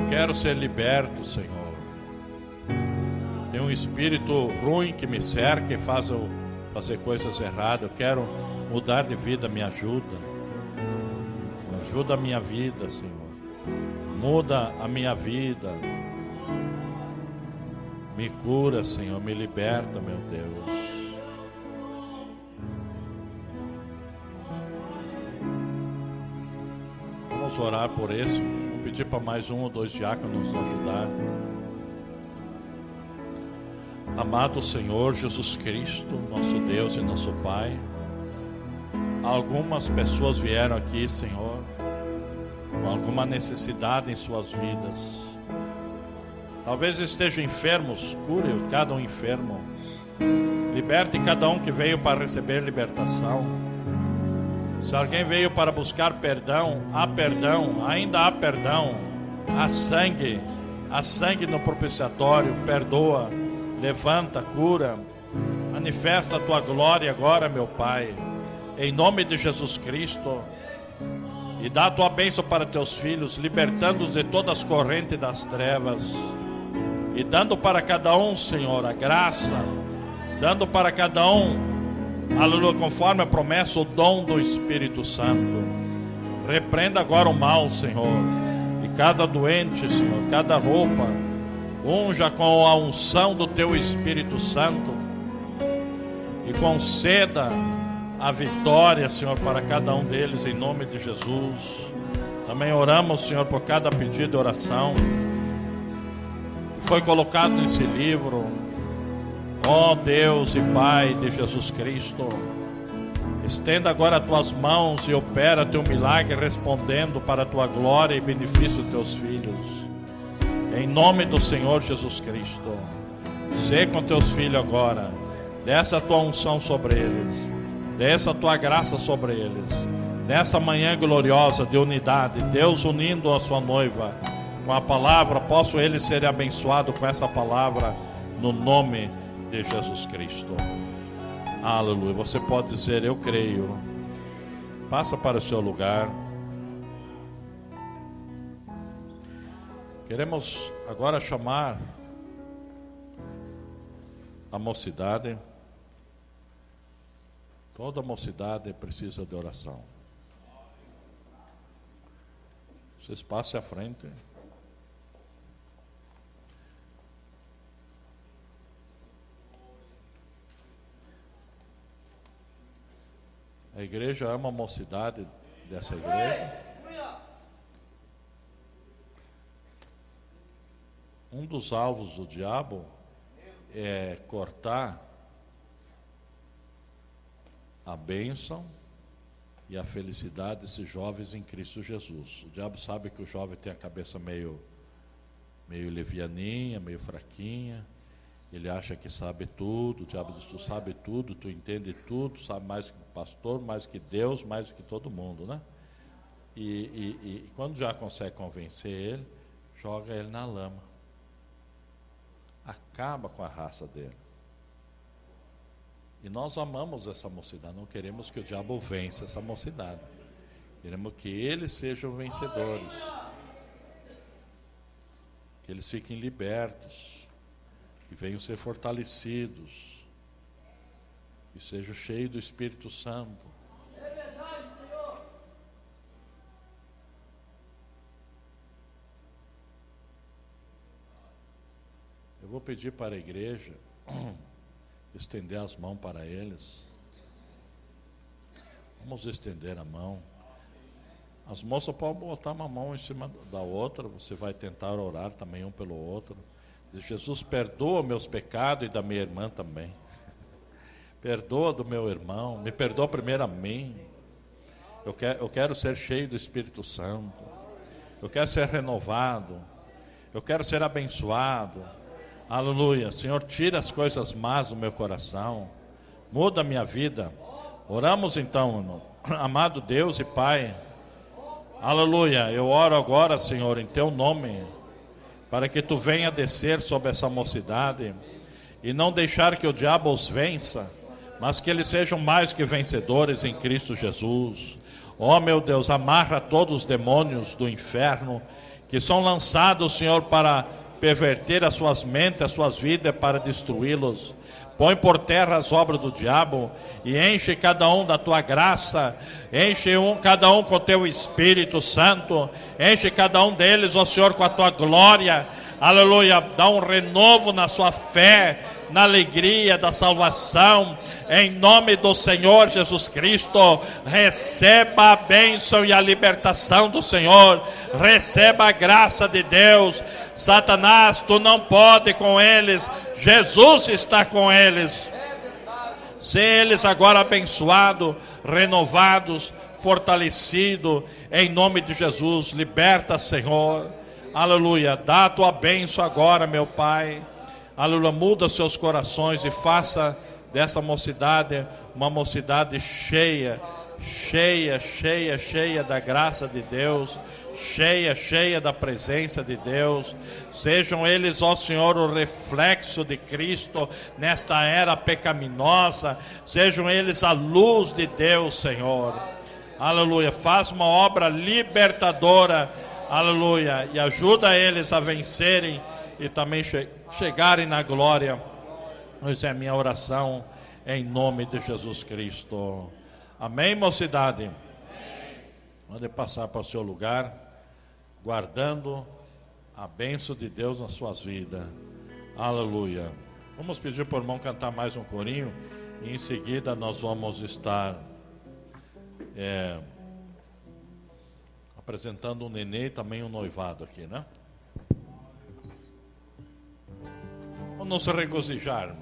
Quero ser liberto, Senhor. Tem um espírito ruim que me cerca e faz eu fazer coisas erradas. Eu quero mudar de vida, me ajuda. Ajuda a minha vida, Senhor. Muda a minha vida. Me cura, Senhor. Me liberta, meu Deus. Vamos orar por isso. Pedir para mais um ou dois diáconos nos ajudar. Amado Senhor Jesus Cristo, nosso Deus e nosso Pai, algumas pessoas vieram aqui, Senhor, com alguma necessidade em suas vidas. Talvez estejam enfermos, cure cada um enfermo. Liberte cada um que veio para receber libertação. Se alguém veio para buscar perdão, há perdão, ainda há perdão. Há sangue no propiciatório, perdoa, levanta, cura. Manifesta a tua glória agora, meu Pai, em nome de Jesus Cristo. E dá a tua bênção para teus filhos, libertando-os de todas as correntes das trevas. E dando para cada um, Senhor, a graça, dando para cada um, aleluia, conforme a promessa, o dom do Espírito Santo. Repreenda agora o mal, Senhor. E cada doente, Senhor, cada roupa, unja com a unção do teu Espírito Santo. E conceda a vitória, Senhor, para cada um deles, em nome de Jesus. Também oramos, Senhor, por cada pedido de oração que foi colocado nesse livro. Ó Deus e Pai de Jesus Cristo, estenda agora as tuas mãos e opera teu milagre, respondendo para a tua glória e benefício dos teus filhos. Em nome do Senhor Jesus Cristo, sê com teus filhos agora. Desça a tua unção sobre eles, desça a tua graça sobre eles. Nessa manhã gloriosa de unidade, Deus unindo a sua noiva com a palavra, posso eles serem abençoados com essa palavra, no nome de Jesus Cristo. Aleluia. Você pode dizer: eu creio. Passa para o seu lugar. Queremos agora chamar a mocidade. Toda mocidade precisa de oração. Vocês passem à frente. A igreja ama a mocidade dessa igreja. Um dos alvos do diabo é cortar a bênção e a felicidade desses jovens em Cristo Jesus. O diabo sabe que o jovem tem a cabeça meio levianinha, meio fraquinha. Ele acha que sabe tudo. O diabo diz: tu sabe tudo, tu entende tudo, sabe mais que o pastor, mais que Deus, mais que todo mundo, né? E quando já consegue convencer ele, joga ele na lama. Acaba com a raça dele. E nós amamos essa mocidade, não queremos que o diabo vença essa mocidade. Queremos que eles sejam vencedores. que eles fiquem libertos, que venham ser fortalecidos, que sejam cheios do Espírito Santo. Eu vou pedir para a igreja estender as mãos para eles. Vamos estender a mão. As moças podem botar uma mão em cima da outra. Você vai tentar orar também um pelo outro. Diz: Jesus, perdoa meus pecados e da minha irmã também. Perdoa do meu irmão. Me perdoa primeiro a mim. Eu quero ser cheio do Espírito Santo. Eu quero ser renovado. Eu quero ser abençoado. Aleluia. Senhor, tira as coisas más do meu coração. Muda a minha vida. Oramos então, irmão. Amado Deus e Pai. Aleluia. Eu oro agora, Senhor, em Teu nome, para que Tu venha descer sobre essa mocidade e não deixar que o diabo os vença, mas que eles sejam mais que vencedores em Cristo Jesus. Ó meu Deus, amarra todos os demônios do inferno que são lançados, Senhor, para perverter as suas mentes, as suas vidas, para destruí-los. Põe por terra as obras do diabo e enche cada um da Tua graça, enche cada um com o Teu Espírito Santo, enche cada um deles, ó Senhor, com a Tua glória. Aleluia. Dá um renovo na sua fé, na alegria da salvação, em nome do Senhor Jesus Cristo. Receba a bênção e a libertação do Senhor, receba a graça de Deus. Satanás, tu não pode com eles, Jesus está com eles. Se eles agora abençoados, renovados, fortalecidos, em nome de Jesus. Liberta, Senhor, aleluia. Dá a tua bênção agora, meu Pai, aleluia. Muda seus corações e faça dessa mocidade uma mocidade cheia da graça de Deus, cheia da presença de Deus. Sejam eles, ó Senhor, o reflexo de Cristo nesta era pecaminosa. Sejam eles a luz de Deus, Senhor. Aleluia. Faz uma obra libertadora, aleluia, e ajuda eles a vencerem e também chegarem na glória. Essa é a minha oração em nome de Jesus Cristo. Amém, mocidade? Pode passar para o seu lugar, guardando a bênção de Deus nas suas vidas. Aleluia. Vamos pedir para o irmão cantar mais um corinho e em seguida nós vamos estar apresentando um nenê e também um noivado aqui, né? Vamos nos regozijar, irmãos.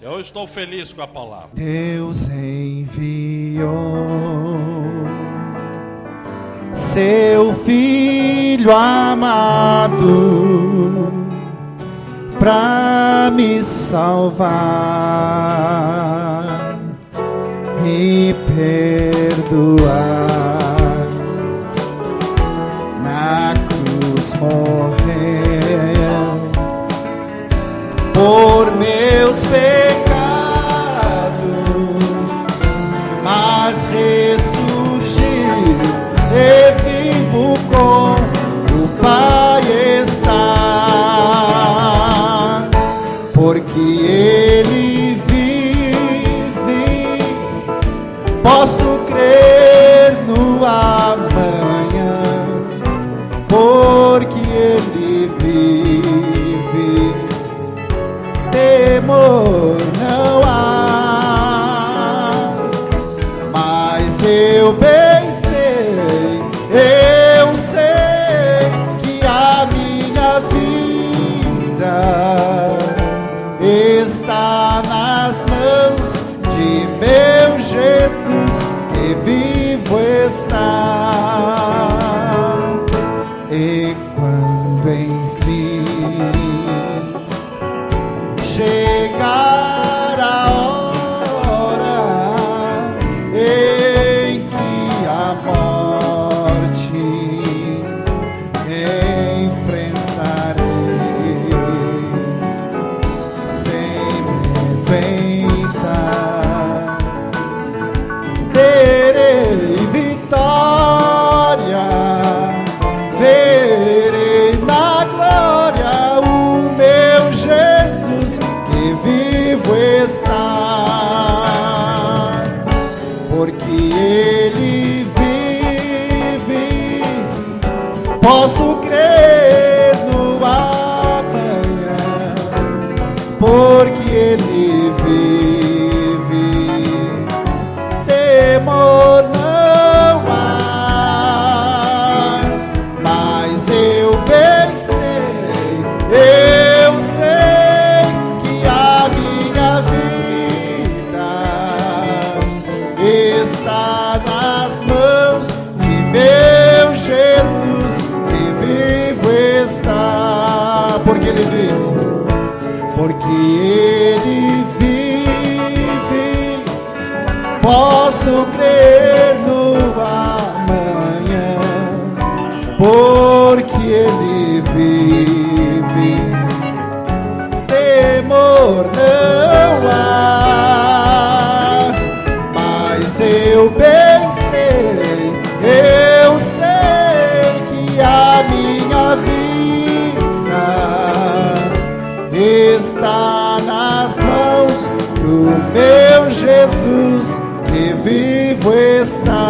Eu estou feliz com a palavra. Deus enviou seu Filho amado para me salvar e perdoar. Na cruz morreu por meus pecados, mas ressurgiu e vivo com o Pai está, porque Ele vive, posso crer no posso crer no amanhã, porque Ele vive. Temor não há, mas eu bem sei, eu sei que a minha vida está nas mãos de meu Jesus, que vivo está, porque Ele vive, porque Ele vive, posso crer no amanhã, porque Ele vive. Temor não há, mas eu bem sei, eu sei que a minha vida está nas mãos do meu Jesus, que vivo está.